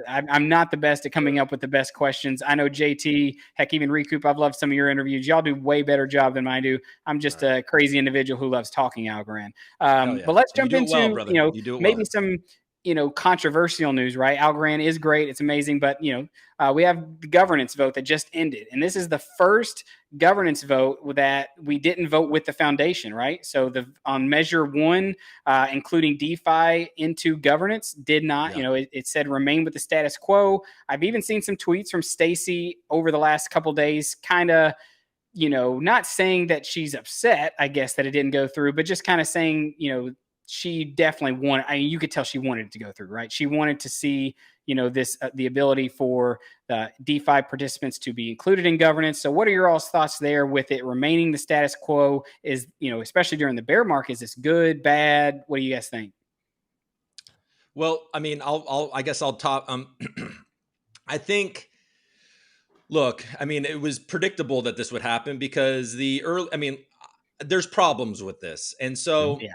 I'm not the best at coming up with the best questions. I know JT, heck, even Recoup. I've loved some of your interviews. Y'all do way better job than I do. I'm just a crazy individual who loves talking Algorand. Hell yeah. But let's And you jump do it well, into brother. You do it maybe well. some controversial news, right? Algorand is great. It's amazing. But, we have the governance vote that just ended. And this is the first governance vote that we didn't vote with the foundation, right? So on measure one, including DeFi into governance, did not, Yeah. it said remain with the status quo. I've even seen some tweets from Stacy over the last couple days, kind of, not saying that she's upset, I guess, that it didn't go through, but just kind of saying, she definitely wanted, I mean, you could tell she wanted it to go through, right? She wanted to see, this, the ability for the DeFi participants to be included in governance. So what are your all's thoughts there with it remaining the status quo? Is, especially during the bear market, is this good, bad? What do you guys think? Well, I mean, I guess I'll top, I think, look, I mean, it was predictable that this would happen, because there's problems with this. And so Yeah.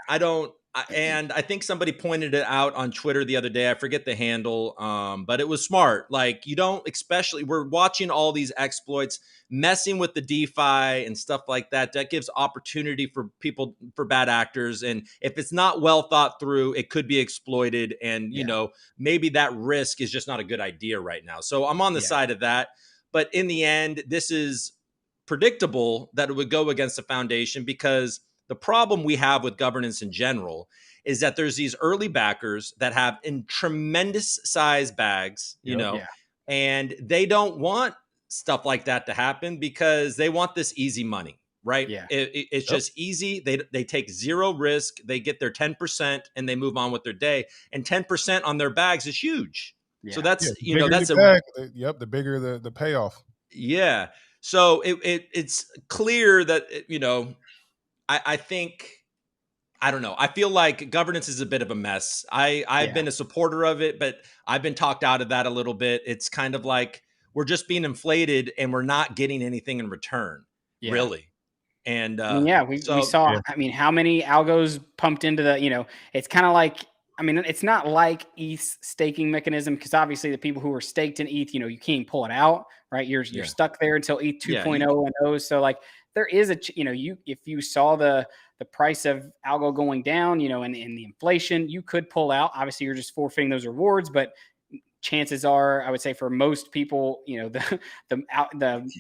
And I think somebody pointed it out on Twitter the other day. I forget the handle, but it was smart. Like, you don't, especially, we're watching all these exploits, messing with the DeFi and stuff like that. That gives opportunity for people, for bad actors. And if it's not well thought through, it could be exploited. And, you know, maybe that risk is just not a good idea right now. So I'm on the side of that. But in the end, this is predictable that it would go against the foundation, because the problem we have with governance in general is that there's these early backers that have in tremendous size bags, you know, and they don't want stuff like that to happen because they want this easy money, right? It's just easy. They take zero risk. They get their 10% and they move on with their day. And 10% on their bags is huge. So that's, you know, that's the bigger the payoff. Yeah. So it's clear that, you know, I think, I don't know. I feel like governance is a bit of a mess. I've been a supporter of it, but I've been talked out of that a little bit. It's kind of like we're just being inflated and we're not getting anything in return, really. And we saw, I mean, how many algos pumped into the, you know, it's kind of like, I mean, it's not like ETH's staking mechanism, because obviously the people who are staked in ETH, you know, you can't pull it out, right? You're stuck there until ETH 2.0 and those. So like there is a, you know, if you saw the price of algo going down, you know, and the inflation, you could pull out. Obviously, you're just forfeiting those rewards, but chances are, I would say for most people, you know, the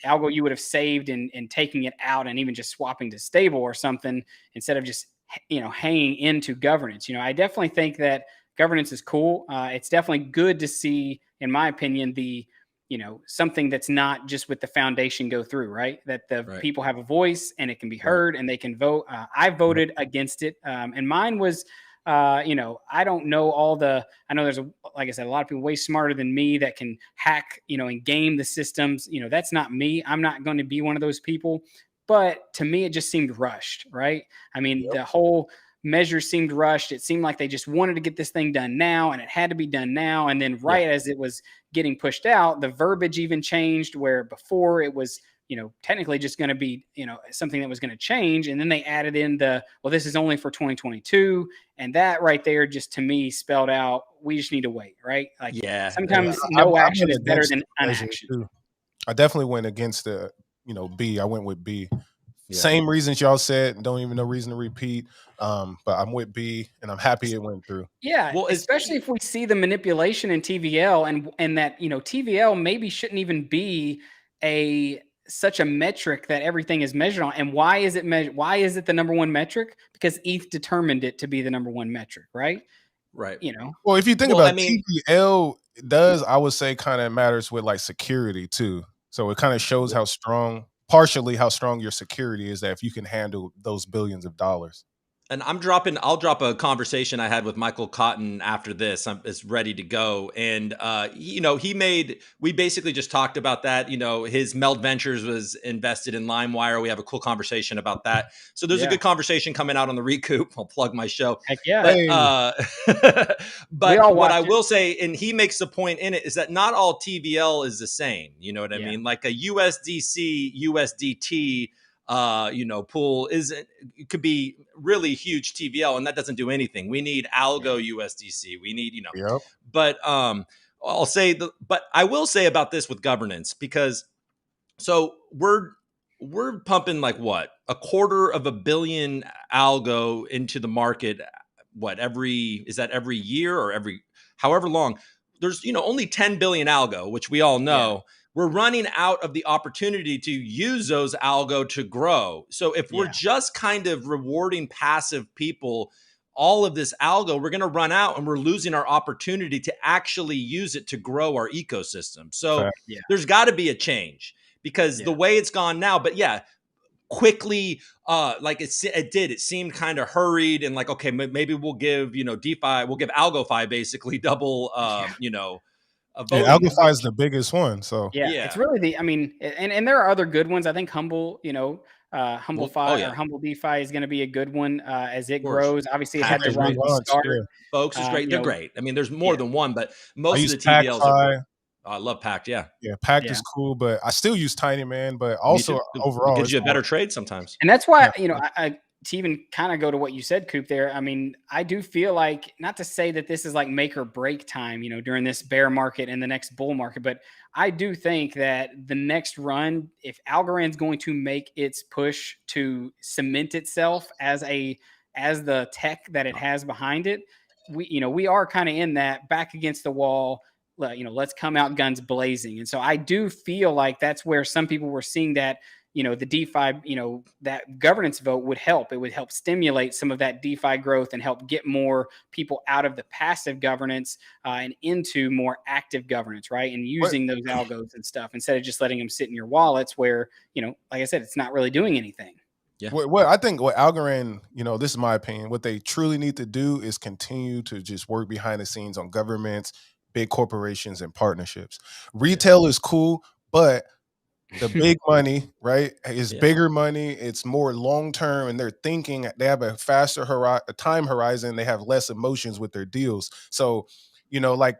algo you would have saved and taking it out and even just swapping to stable or something instead of just, you know, hanging into governance. You know, I definitely think that governance is cool. It's definitely good to see, in my opinion, the, you know, something that's not just with the foundation go through, right? That the people have a voice and it can be heard and they can vote. I voted against it. And mine was, you know, I don't know I know there's like I said, a lot of people way smarter than me that can hack, you know, and game the systems. You know, that's not me. I'm not going to be one of those people. But to me, it just seemed rushed, right? I mean, the whole measure seemed rushed. It seemed like they just wanted to get this thing done now, and it had to be done now. And then as it was getting pushed out, the verbiage even changed, where before it was, you know, technically just going to be, you know, something that was going to change. And then they added in well, this is only for 2022. And that right there, just to me spelled out, we just need to wait, right? Like sometimes no action is better than inaction. I definitely went against the, you know, B. I went with B. Same reasons y'all said. Don't even no reason to repeat. But I'm with B, and I'm happy it went through. Yeah, well, especially if we see the manipulation in TVL, and that, you know, TVL maybe shouldn't even be such a metric that everything is measured on. And why is it why is it the number one metric? Because ETH determined it to be the number one metric, right? Right. You know. Well, if you think about TVL, does, I would say, kind of matters with like security too. So it kind of shows how strong your security is, that if you can handle those billions of dollars. And I'll drop a conversation I had with Michael Cotton after this. It's ready to go. And, you know, we basically just talked about that. You know, his Meld Ventures was invested in LimeWire. We have a cool conversation about that. So there's a good conversation coming out on the Recoup. I'll plug my show. Heck yeah. But what I will say, and he makes the point in it, is that not all TVL is the same. You know what I mean? Like a USDC, USDT, you know, pool it could be really huge TVL, and that doesn't do anything. We need algo USDC. We need, you know, but but I will say about this with governance, because so we're pumping like what, $250 million algo into the market. Is that every year or every however long? There's, you know, only 10 billion algo, which we all know. We're running out of the opportunity to use those algo to grow. So if we're just kind of rewarding passive people, all of this algo, we're going to run out and we're losing our opportunity to actually use it to grow our ecosystem. So there's got to be a change, because the way it's gone now, but quickly, like it seemed kind of hurried and like, okay, maybe we'll give, you know, DeFi, we'll give AlgoFi basically double, you know, AlgoFi is the biggest one. So it's really I mean, and there are other good ones. I think Humble, you know, HumbleFi or Humble DeFi is going to be a good one as it grows. Obviously, it had the wrong start. Folks is great. They're great. I mean, there's more than one, but most of the TVLs are great. I love Pact. Yeah, Pact is cool, but I still use Tiny Man. But also overall, it gives you a better trade sometimes. And that's why, you know, to even kind of go to what you said, Coop, there, I mean, I do feel like, not to say that this is like make or break time, during this bear market and the next bull market, but I do think that the next run, if Algorand's going to make its push to cement itself as the tech that it has behind it, we are kind of in that back against the wall, let's come out guns blazing. And so I do feel like that's where some people were seeing that, the DeFi, that governance vote would help. It would help stimulate some of that DeFi growth and help get more people out of the passive governance and into more active governance, right? And using those algos and stuff instead of just letting them sit in your wallets where, like I said, it's not really doing anything. Yeah. What I think what Algorand, this is my opinion, what they truly need to do is continue to just work behind the scenes on governments, big corporations, and partnerships. Retail is cool, but the big money, right, is bigger money. It's more long term, and they're thinking they have a faster time horizon. They have less emotions with their deals. So, like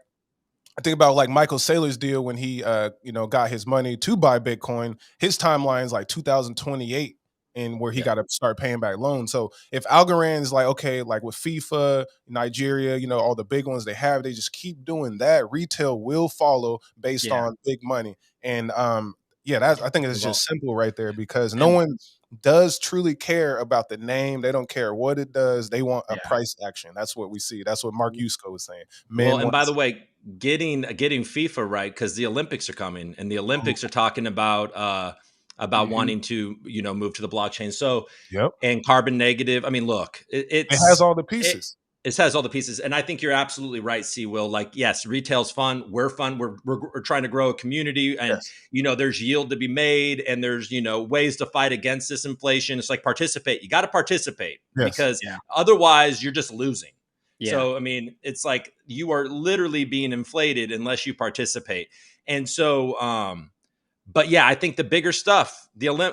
I think about like Michael Saylor's deal when he, got his money to buy Bitcoin. His timeline's like 2028, and where he got to start paying back loans. So if Algorand is like, okay, like with FIFA, Nigeria, all the big ones they have, they just keep doing that. Retail will follow based on big money, and I think it's just simple right there because no one does truly care about the name. They don't care what it does. They want a price action. That's what we see. That's what Mark Yusko was saying. And by the way, getting FIFA right, because the Olympics are coming, and the Olympics are talking about wanting to move to the blockchain. So and carbon negative. I mean, look, it has all the pieces. It has all the pieces, and I think you're absolutely right, C. Will. Like, yes, retail's fun. We're fun. We're trying to grow a community, and there's yield to be made, and there's ways to fight against this inflation. It's like participate. You got to participate because otherwise you're just losing. Yeah. So I mean, it's like you are literally being inflated unless you participate. And so, but yeah, I think the bigger stuff, nail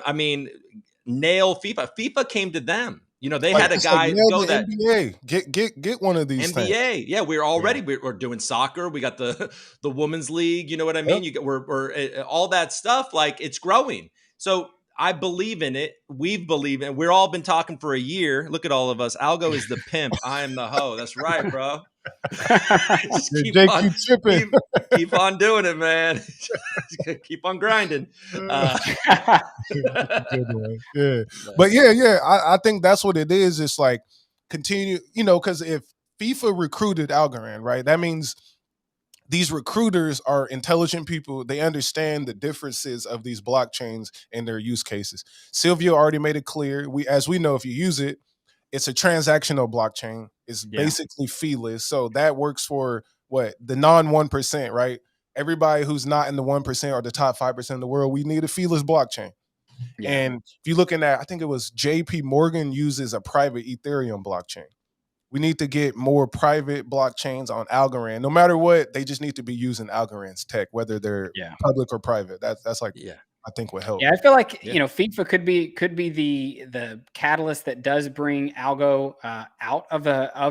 FIFA. FIFA came to them. They had a guy go that NBA. Get one of these NBA. things. Yeah, we're doing soccer. We got the women's league. You know what I mean? We're all that stuff. Like, it's growing. So I believe in it. We've believed in it. We're all been talking for a year. Look at all of us. Algo is the pimp. I am the hoe. That's right, bro. Just keep on doing it, man. Keep on grinding. But I think that's what it is. It's like continue, because if FIFA recruited Algorand, right, that means these recruiters are intelligent people. They understand the differences of these blockchains and their use cases. Silvio already made it clear. As we know, if you use it, it's a transactional blockchain. It's basically feeless. So that works for the non 1%, right? Everybody who's not in the 1% or the top 5% of the world, we need a feeless blockchain. Yeah. And if you're looking at, I think it was JP Morgan uses a private Ethereum blockchain. We need to get more private blockchains on Algorand. No matter what, they just need to be using Algorand's tech, whether they're public or private. That's like, I think would help. Yeah, I feel like FIFA could be the catalyst that does bring Algo out of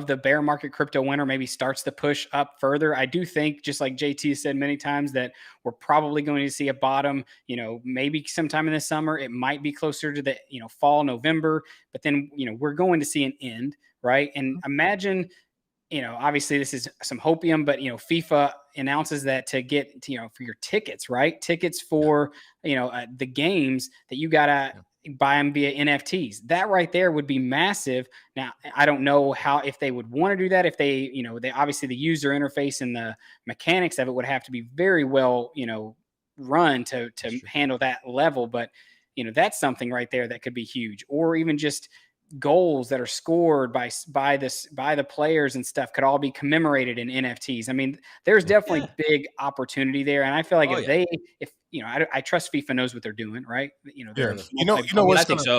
the bear market crypto winter. Maybe starts to push up further. I do think, just like JT said many times, that we're probably going to see a bottom. Maybe sometime in the summer. It might be closer to the fall, November, but then we're going to see an end. Right. And imagine, obviously this is some hopium, but, FIFA announces that to get, for your tickets, right? Tickets for, the games that you got to buy them via NFTs. That right there would be massive. Now, I don't know if they would want to do that. If they, they obviously the user interface and the mechanics of it would have to be very well, run to handle that level. But, that's something right there that could be huge. Or even just goals that are scored by the players and stuff could all be commemorated in NFTs. I mean, there's definitely big opportunity there, and I feel like I trust FIFA knows what they're doing, right? I think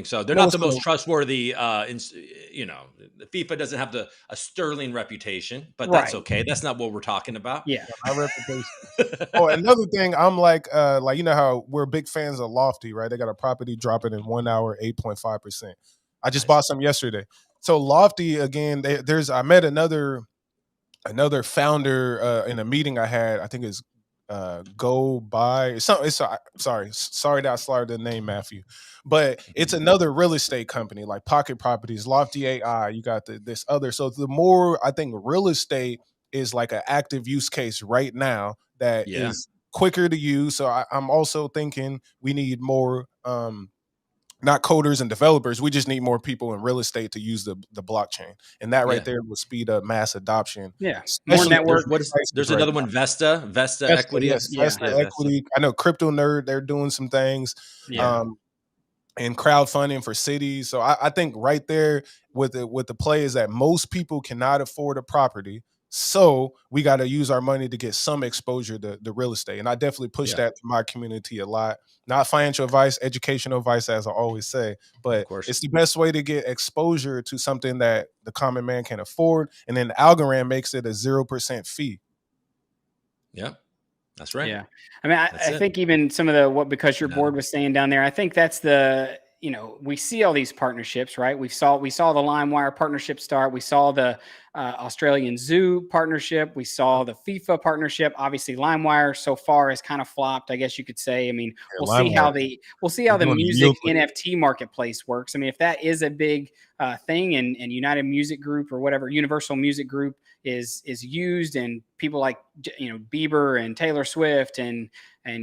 so. They're not the most trustworthy. FIFA doesn't have a sterling reputation, but that's okay. That's not what we're talking about. Yeah, my reputation. Another thing, I'm like how we're big fans of Lofty, right? They got a property dropping in 1 hour, 8.5%. I just bought some yesterday. So Lofty again. I met another founder in a meeting I had. I think it's go by so it's sorry that I slaughtered the name, Matthew, but it's another real estate company like Pocket Properties, Lofty AI. You got this other. So the more I think real estate is like an active use case right now that Yeah. is quicker to use. So I'm also thinking we need more not coders and developers. We just need more people in real estate to use the blockchain, and that right Yeah. there will speed up mass adoption, Yeah. More especially at network. different prices There's right another now. one, Vesta Vesta, Equity. yes, Yeah. Vesta Yeah, Vesta. Equity. I know Crypto Nerd, they're doing some things. Yeah. Um, and crowdfunding for cities. So I think right there with the play is that most people cannot afford a property. So we got to use our money to get some exposure to real estate. And I definitely push Yeah, that to my community a lot. Not financial advice, educational advice, as I always say, of but course. it's the best way to get exposure to something that the common man can afford. And then Algorand makes it a 0% fee. Yeah, that's right. Yeah. I mean, That's I it. think even some of the, what, because your Yeah. board was saying down there, I think that's the, we see all these partnerships, right? We saw the LimeWire partnership start. We saw the Australian Zoo partnership. We saw the FIFA partnership. Obviously, LimeWire so far has kind of flopped, I guess you could say. I mean, Yeah, LimeWire, we'll see how they're the doing a music yield with it. NFT marketplace works. I mean, if that is a big thing, and United Music Group or whatever, Universal Music Group is used, and people like Bieber and Taylor Swift and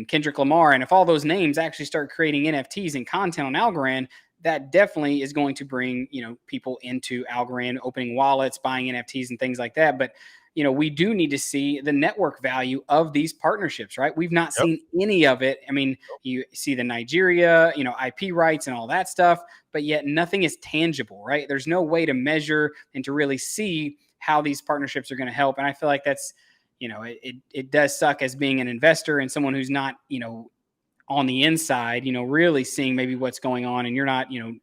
Kendrick Lamar, and if all those names actually start creating NFTs and content on Algorand, that definitely is going to bring people into Algorand, opening wallets, buying NFTs and things like that. But we do need to see the network value of these partnerships, right? We've not Yep. seen any of it. I mean, you see the Nigeria, IP rights and all that stuff, but yet nothing is tangible, right? There's no way to measure and to really see how these partnerships are going to help. And I feel like that's, it does suck as being an investor and someone who's not, on the inside, really seeing maybe what's going on, and you're not, you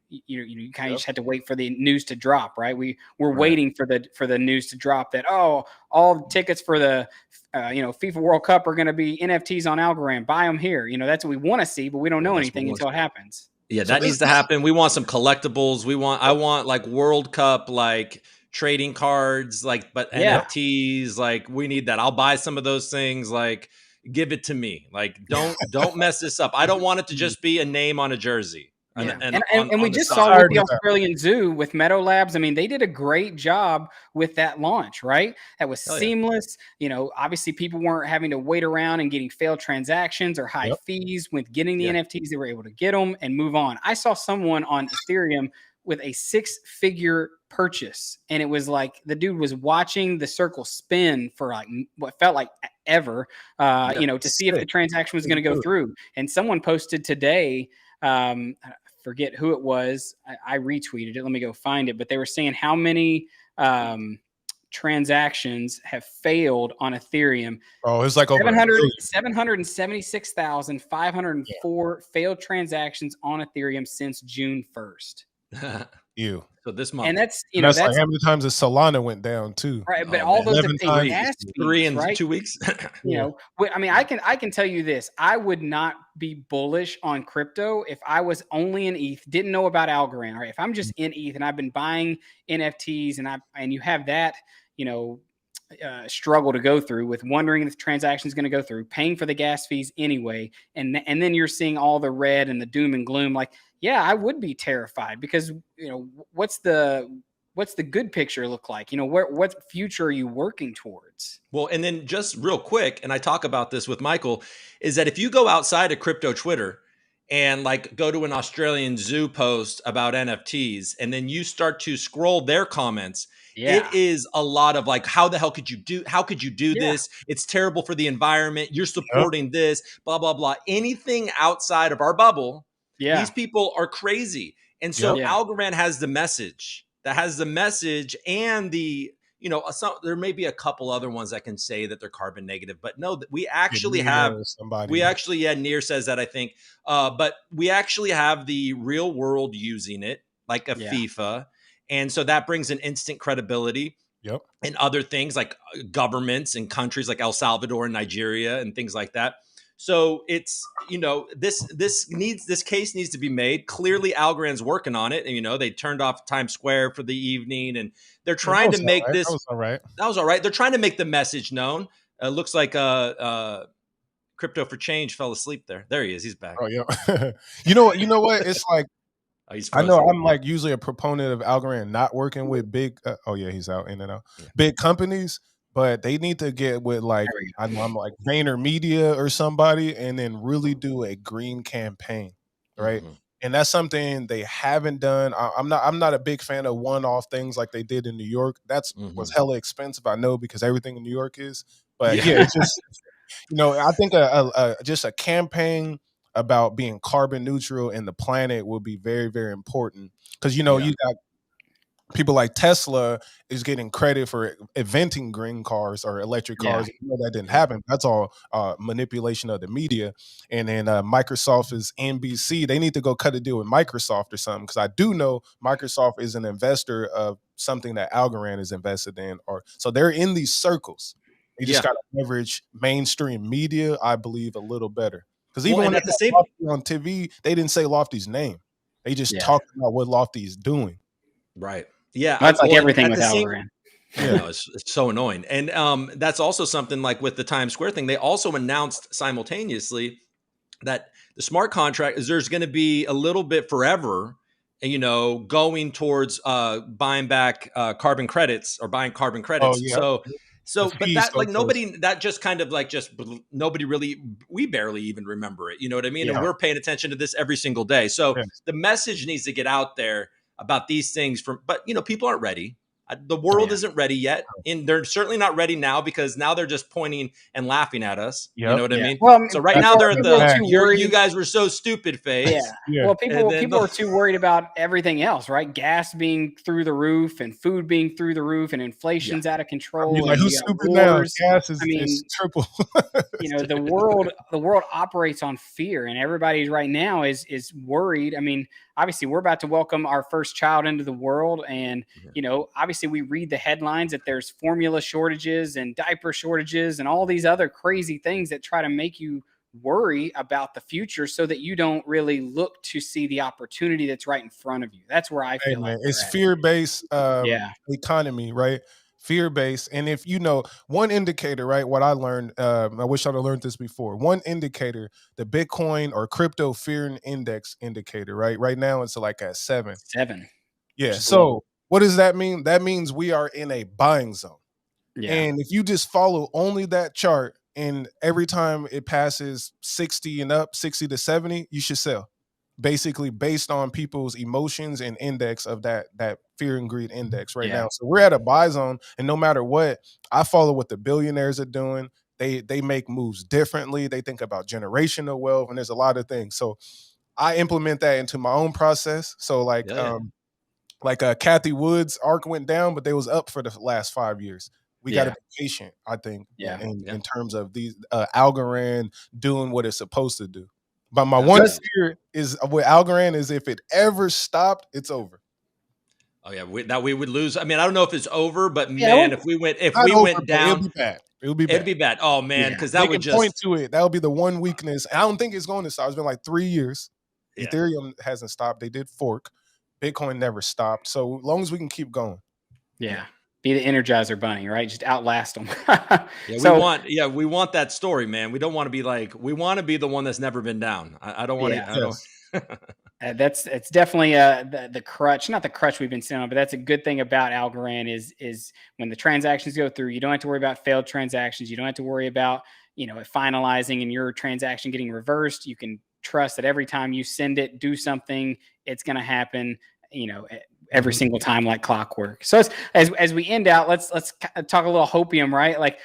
kind of just have to wait for the news to drop, right? We're Right. waiting for the news to drop that, all the tickets for the FIFA World Cup are going to be NFTs on Algorand. Buy them here. That's what we want to see, but we don't know That's what anything we until want. it happens. Yeah, So that needs to happen. We want some collectibles. I want like World Cup, like trading cards, like, but Yeah. NFTs, like we need that. I'll buy some of those things. Like, give it to me. Like, don't mess this up. I don't want it to just be a name on a jersey. Yeah. And And we on the just side. saw with tired the of that. Australian Zoo with Meadow Labs. I mean, they did a great job with that launch, right? That was Hell yeah. seamless. Obviously people weren't having to wait around and getting failed transactions or high Yep. fees with getting the Yeah. NFTs. They were able to get them and move on. I saw someone on Ethereum with a 6-figure purchase, and it was like the dude was watching the circle spin for like what felt like ever, to see if the Sick. transaction was going to go through. And someone posted today, I forget who it was. I retweeted it. Let me go find it. But they were saying how many transactions have failed on Ethereum. Oh, it's like over 776,504 failed transactions on Ethereum since June 1st. you. So this month. And that's, And that's like how many times the Solana went down too. right. But Oh, all man. those have 11 paid times gas this fees, 3 in right? 2 weeks. I mean, I can tell you this. I would not be bullish on crypto if I was only in ETH, didn't know about Algorand. Right? If I'm just in ETH and I've been buying NFTs, and you have that, struggle to go through with wondering if the transaction is going to go through, paying for the gas fees anyway, and then you're seeing all the red and the doom and gloom. Like, yeah, I would be terrified because what's the good picture look like? What future are you working towards? Well, and then just real quick, and I talk about this with Michael, is that if you go outside of crypto Twitter and like go to an Australian Zoo post about NFTs, and then you start to scroll their comments, Yeah. it is a lot of like, how could you do Yeah. this? It's terrible for the environment. You're supporting this, blah, blah, blah. Anything outside of our bubble, Yeah. these people are crazy. And so Yeah. Algorand has the message and there may be a couple other ones that can say that they're carbon negative, but no, we actually Near says that, I think, but we actually have the real world using it, like a FIFA. And so that brings an instant credibility. Yep. And other things like governments and countries like El Salvador and Nigeria and things like that. So it's, this case needs to be made. Clearly Algorand's working on it. And, they turned off Times Square for the evening, and they're trying to make this. That was all right. That was all right. They're trying to make the message known. It looks like Crypto for Change fell asleep there. There he is. He's back. Oh yeah. You know what? It's like Oh, he's I know frozen. I'm like usually a proponent of Algorand not working with big. Oh yeah, he's out in and out. Yeah. Big companies, but they need to get with like There we I know I'm like VaynerMedia or somebody, and then really do a green campaign, right? Mhm. And that's something they haven't done. I'm not a big fan of one-off things like they did in New York. That's was Mhm. hella expensive, I know, because everything in New York is. But Yeah. yeah, it's just I think just a campaign about being carbon neutral and the planet will be very, very important because Yeah. you got people like Tesla is getting credit for inventing green cars or electric Yeah. cars. That didn't Yeah. happen. That's all manipulation of the media. And then Microsoft is NBC. They need to go cut a deal with Microsoft or something because I do know Microsoft is an investor of something that Algorand is invested in. Or so they're in these circles. They just Yeah. got to leverage mainstream media, I believe, a little better. Because Well, even when and they at the had same, Lofty on TV, they didn't say Lofty's name. They just Yeah. talked about what Lofty is doing. right. Yeah. Well, that's like Well, and everything at with the same, Algorand. I Yeah. know it's so annoying. And that's also something like with the Times Square thing. They also announced simultaneously that the smart contract is there's going to be a little bit forever, going towards buying back carbon credits or buying carbon Oh credits. yeah. The So, but fees that go like towards nobody, that just kind of like just nobody really, we barely even remember it. You know what I mean? And yeah. we're paying attention to this every single day. So Yes. the message needs to get out there about these things but people aren't ready. The world Yeah. isn't ready yet, and they're certainly not ready now because now they're just pointing and laughing at us. You know Yep. what I Yeah. mean? Well, So right That's now people they're why at I'm people are the mad. too you worried. guys were so stupid Yeah. phase. Yeah. Well, And people then people are too worried about everything else, right? Gas being through the roof and food being through the roof and yeah, inflation's out of I mean, control like and who's you got stupid now? wars. Gas I is mean, triple. the world operates on fear, and everybody right now is worried. I mean, obviously we're about to welcome our first child into the world, and obviously we read the headlines that there's formula shortages and diaper shortages and all these other crazy things that try to make you worry about the future so that you don't really look to see the opportunity that's right in front of you. That's where I Hey feel like man, we're it's at. fear-based Yeah. economy, right? Fear-based. And if one indicator, right? What I learned, I wish I'd have learned this before. One indicator, the Bitcoin or crypto fear index indicator, right? Right now it's like at 7. 7, which Yeah. is low. So what does that mean? That means we are in a buying zone. Yeah. And if you just follow only that chart and every time it passes 60 and up, 60 to 70, you should sell. Basically based on people's emotions and index of that fear and greed index right Yeah. now. So we're at a buy zone and no matter what, I follow what the billionaires are doing. They make moves differently. They think about generational wealth and there's a lot of things. So I implement that into my own process. So yeah, Kathy Woods' arc went down, but they was up for the last 5 years. We got to Yeah. be patient, I think, Yeah. in terms of these Algorand doing what it's supposed to do. But my one absolutely. fear is with Algorand is if it ever stopped, it's over. Oh yeah, we would lose. I mean, I don't know if it's over, but Yeah. man, if we Not over, went but it'll down, be bad. It'll be it'd bad. be bad. Oh man, Yeah. because They that would can point just to it. That'll be the one weakness. I don't think it's going to stop. It's been like 3 years. yeah. Ethereum hasn't stopped. They did fork. Bitcoin never stopped. So as long as we can keep going. Yeah. Be the Energizer Bunny, right? Just outlast them. Yeah, So we want that story, man. We don't want to be like we want to be the one that's never been down. I don't want yeah, to. I don't. Yes. it's definitely the crutch, not the crutch we've been sitting on, but that's a good thing about Algorand is when the transactions go through, you don't have to worry about failed transactions. You don't have to worry about it finalizing and your transaction getting reversed. You can trust that every time you send it, do something, it's going to happen. Every Mhm. single time like clockwork. So as we end out, let's talk a little hopium, right? Like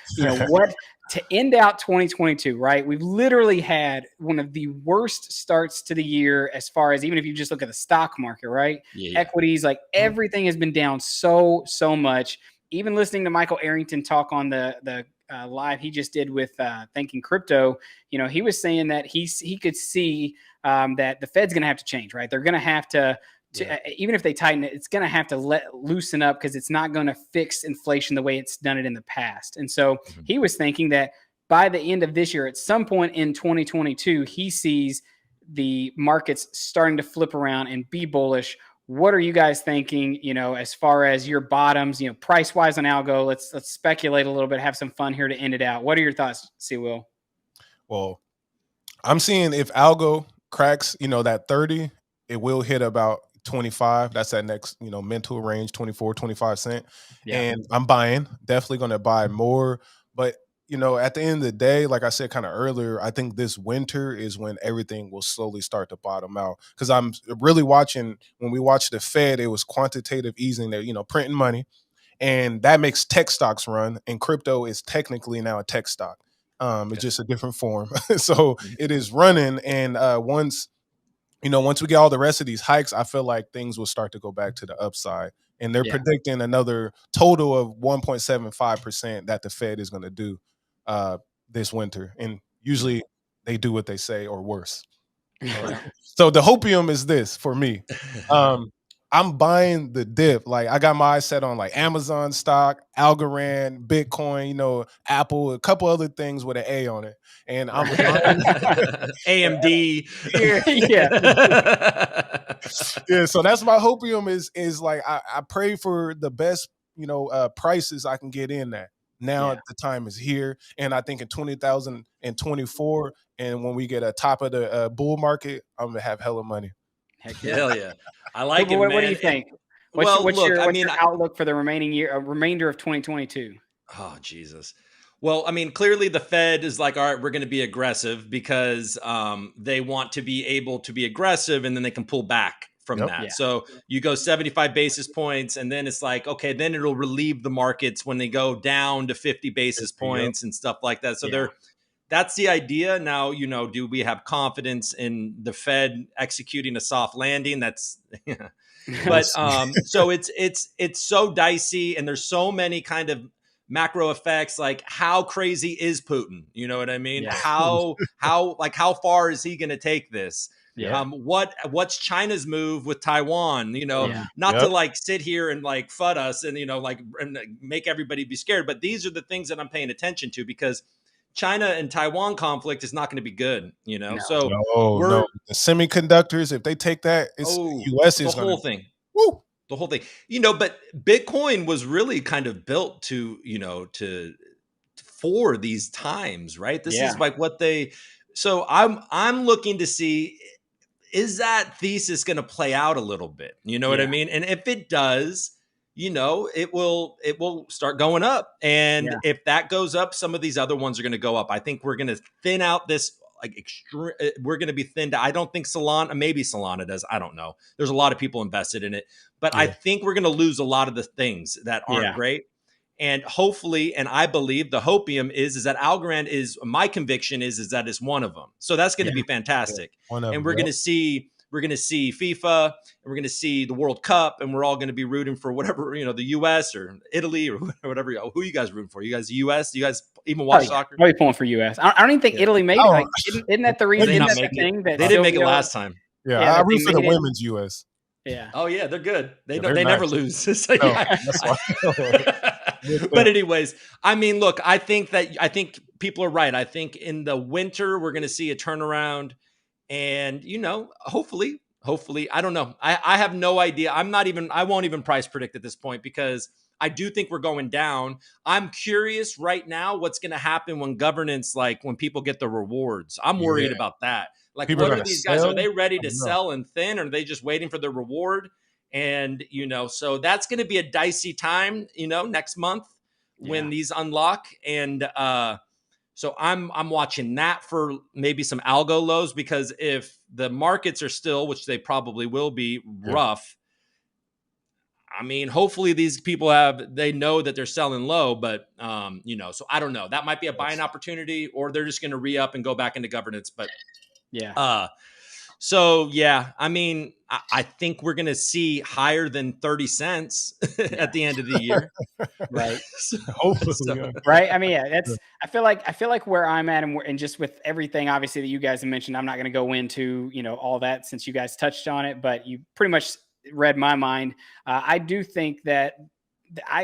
what to end out 2022, right? We've literally had one of the worst starts to the year as far as even if you just look at the stock market, right? Yeah. Equities, like everything has been down so much. Even listening to Michael Arrington talk on the live he just did with Thinking Crypto, he was saying that he could see that the Fed's going to have to change, right? They're going to have to even if they tighten it, it's going to have to loosen up because it's not going to fix inflation the way it's done it in the past. And so he was thinking that by the end of this year, at some point in 2022, he sees the markets starting to flip around and be bullish. What are you guys thinking, as far as your bottoms, price wise on algo? Let's speculate a little bit, have some fun here to end it out. What are your thoughts, C. Will? Well, I'm seeing if algo cracks, that 30, it will hit about 25. That's that next, mental range, 24, 25 cent. Yeah. And I'm buying, definitely going to buy more. But, at the end of the day, like I said kind of earlier, I think this winter is when everything will slowly start to bottom out. Because I'm really watching, when we watch the Fed, it was quantitative easing. They're, printing money. And that makes tech stocks run. And crypto is technically now a tech stock. It's just a different form. So it is running. And once we get all the rest of these hikes, I feel like things will start to go back to the upside. And they're predicting another total of 1.75% that the Fed is going to do this winter. And usually they do what they say or worse. So the hopium is this for me. I'm buying the dip. Like I got my eyes set on like Amazon stock, Algorand, Bitcoin, Apple, a couple other things with an A on it. And I'm AMD. yeah. So that's my hopium is like I pray for the best, prices I can get in that. Now the time is here. And I think in 2024, and when we get a top of the bull market, I'm gonna have hella money. Heck yeah. Hell yeah. I like it, What man. do you think? What's your outlook for the remainder of 2022? Oh, Jesus. Well, I mean, clearly the Fed is like, all right, we're going to be aggressive because they want to be able to be aggressive and then they can pull back from that. Yeah. So you go 75 basis points and then it's like, okay, then it'll relieve the markets when they go down to 50 basis points and stuff like that. So that's the idea. Now, do we have confidence in the Fed executing a soft landing? That's but so it's so dicey and there's so many kind of macro effects. Like how crazy is Putin? You know what I mean? Yeah. How far is he going to take this? Yeah. What's China's move with Taiwan? Not to like sit here and like FUD us and and make everybody be scared, but these are the things that I'm paying attention to because China and Taiwan conflict is not going to be good, No. So no. The semiconductors, if they take that, US is the whole thing. Woo! The whole thing, but Bitcoin was really kind of built to, for these times, right? This is like what so I'm looking to see, is that thesis going to play out a little bit? You know what I mean? And if it does, it will start going up. And if that goes up, some of these other ones are going to go up. I think we're going to thin out this we're going to be thinned. I don't think maybe Solana does. I don't know. There's a lot of people invested in it, but I think we're going to lose a lot of the things that aren't great. And hopefully, and I believe the hopium is that Algorand my conviction is that it's one of them. So that's going to be fantastic. And we're going to see FIFA and we're going to see the World Cup and we're all going to be rooting for whatever, the US or Italy or whatever. Who are you guys rooting for? You guys, the US? You guys even watch soccer? Probably pulling for US. I don't even think Italy made it. Isn't that the reason? Isn't that the thing that they didn't make it last time? Yeah, I root for the women's US. Yeah. Oh yeah, they're good. They never lose. So, that's why. But anyways, I mean, look, I think people are right. I think in the winter we're going to see a turnaround, and hopefully, I don't know. I have no idea. I won't even price predict at this point because I do think we're going down. I'm curious right now what's going to happen when governance, like when people get the rewards. I'm worried about that. Like, people what are these guys? Are they ready to sell and thin, or are they just waiting for the reward? And, so that's going to be a dicey time, next month when these unlock. And so I'm watching that for maybe some algo lows, because if the markets are still, which they probably will be, rough, I mean, hopefully these people they know that they're selling low, but, so I don't know. That might be a buying opportunity, or they're just going to re-up and go back into governance. But so, I mean, I think we're going to see higher than 30 cents at the end of the year. Right. Hopefully. Right. I mean, I feel like where I'm at and just with everything, obviously, that you guys have mentioned, I'm not going to go into, all that since you guys touched on it, but you pretty much read my mind. I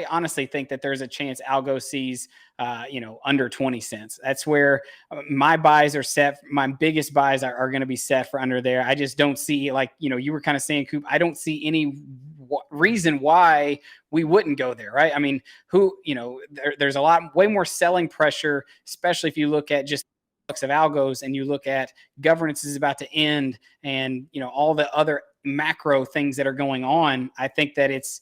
honestly think that there's a chance algo sees, under 20 cents. That's where my buys are set. My biggest buys are going to be set for under there. I just don't see, like, you were kind of saying, Coop, I don't see any reason why we wouldn't go there. Right. I mean, there's a way more selling pressure, especially if you look at just of algos and you look at governance is about to end and, all the other macro things that are going on, I think that it's,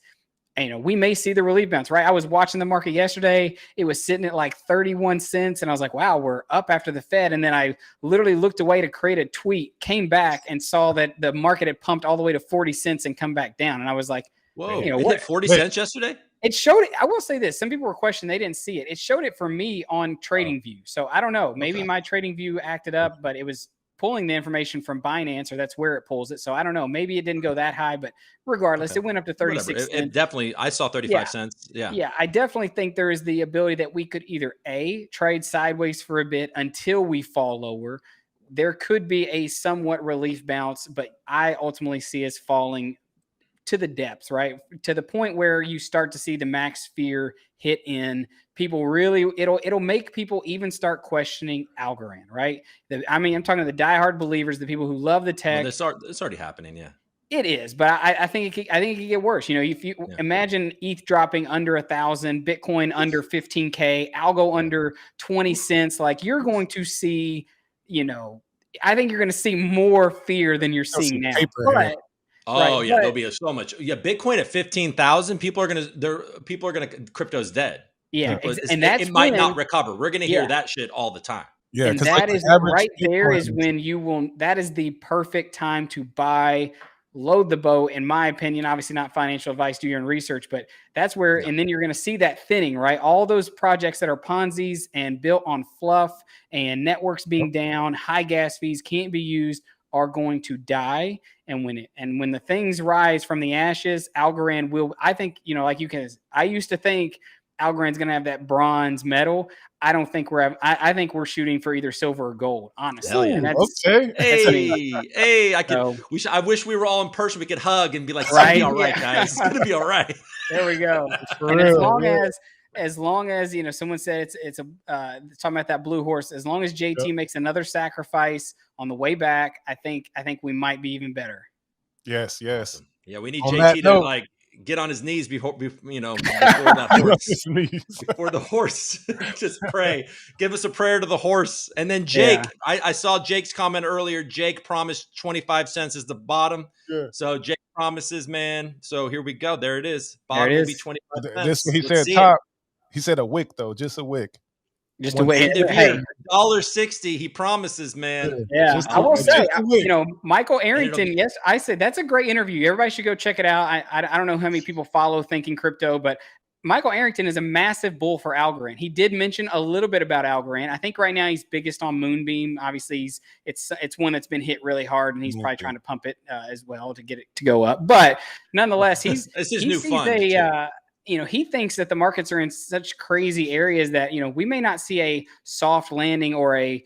we may see the relief bounce, right? I was watching the market yesterday. It was sitting at like 31 cents. And I was like, wow, we're up after the Fed. And then I literally looked away to create a tweet, came back and saw that the market had pumped all the way to 40 cents and come back down. And I was like, whoa, it hit 40 cents yesterday? It showed it. I will say this. Some people were questioning. They didn't see it. It showed it for me on TradingView. So I don't know. Maybe my TradingView acted up, but it was pulling the information from Binance, or that's where it pulls it. So I don't know. Maybe it didn't go that high, but regardless, it went up to 36 cents. It definitely, I saw 35 cents. Yeah. Yeah. I definitely think there is the ability that we could either trade sideways for a bit until we fall lower. There could be a somewhat relief bounce, but I ultimately see us falling to the depths, right? To the point where you start to see the max fear hit in. People really, it'll make people even start questioning Algorand, right? I'm talking to the diehard believers, the people who love the tech. Well, it's already happening, yeah. It is, but I think it could get worse. If you imagine ETH dropping under 1,000, Bitcoin under 15K, Algo under 20 cents, like you're going to see, I think you're going to see more fear than you're seeing now. There'll be so much. Yeah, Bitcoin at 15,000. People are gonna crypto's dead. Yeah, and it might not recover. We're gonna hear that shit all the time. Yeah, and that is right there is when you will. That is the perfect time to buy. Load the boat, in my opinion. Obviously, not financial advice. Do your own research, but that's where. And then you're going to see that thinning, right? All those projects that are Ponzi's and built on fluff and networks being down, high gas fees can't be used, are going to die. And when the things rise from the ashes, Algorand will. I think I used to think Algorand's going to have that bronze medal. I don't think I think we're shooting for either silver or gold, honestly. And okay. I wish we were all in person. We could hug and be like, it's gonna be all right, guys. It's gonna be all right. There we go. And as long as someone said it's talking about that blue horse, as long as JT makes another sacrifice on the way back, I think we might be even better. Yes. Awesome. Yeah, we need JT to get on his knees before that horse. Before the horse. Just pray. Give us a prayer to the horse. And then Jake, I saw Jake's comment earlier. Jake promised 25 cents is the bottom. Yeah. So Jake promises, man. So here we go. There it is. Bottom will be 25 cents. This he said top. He said a wick though, just a wick. Just a wick. Hey, $1.60. He promises, man. Yeah, I will say, Michael Arrington. Yes, I said that's a great interview. Everybody should go check it out. I don't know how many people follow Thinking Crypto, but Michael Arrington is a massive bull for Algorand. He did mention a little bit about Algorand. I think right now he's biggest on Moonbeam. Obviously, it's one that's been hit really hard, and he's probably trying to pump it as well to get it to go up. But nonetheless, it's his new fund. He thinks that the markets are in such crazy areas that, we may not see a soft landing or a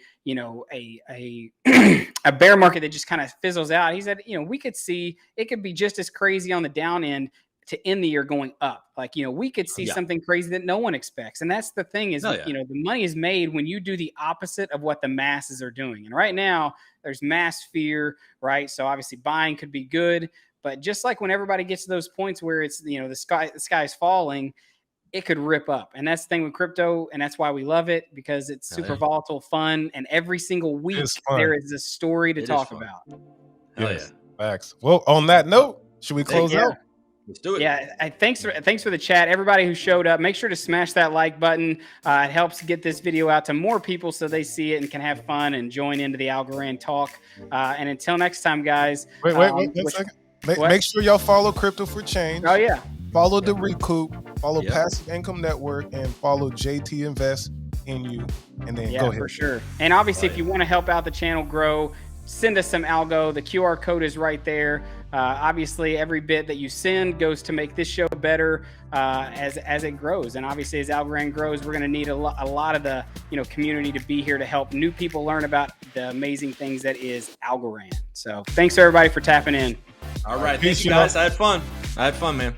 bear market that just kind of fizzles out. He said, we could see it could be just as crazy on the down end to end the year going up. Like, we could see something crazy that no one expects. And that's the thing is, the money is made when you do the opposite of what the masses are doing. And right now there's mass fear, right? So obviously buying could be good. But just like when everybody gets to those points where it's, the sky is falling, it could rip up. And that's the thing with crypto. And that's why we love it, because it's super volatile, fun. And every single week there is a story to talk about. Yes. Facts. Well, on that note, should we close out? Let's do it. Yeah. Thanks for the chat. Everybody who showed up, make sure to smash that like button. It helps get this video out to more people so they see it and can have fun and join into the Algorand talk. And until next time, guys. Wait 1 second. Make sure y'all follow Crypto for Change. Oh, yeah. Follow The Recoup. Follow Passive Income Network. And follow JT Invest in you. And then go ahead. For sure. And obviously, if you want to help out the channel grow, send us some algo. The QR code is right there. Obviously, every bit that you send goes to make this show better as it grows. And obviously, as Algorand grows, we're going to need a lot of the community to be here to help new people learn about the amazing things that is Algorand. So thanks everybody for tapping in. All right. Thanks, you guys. I had fun, man.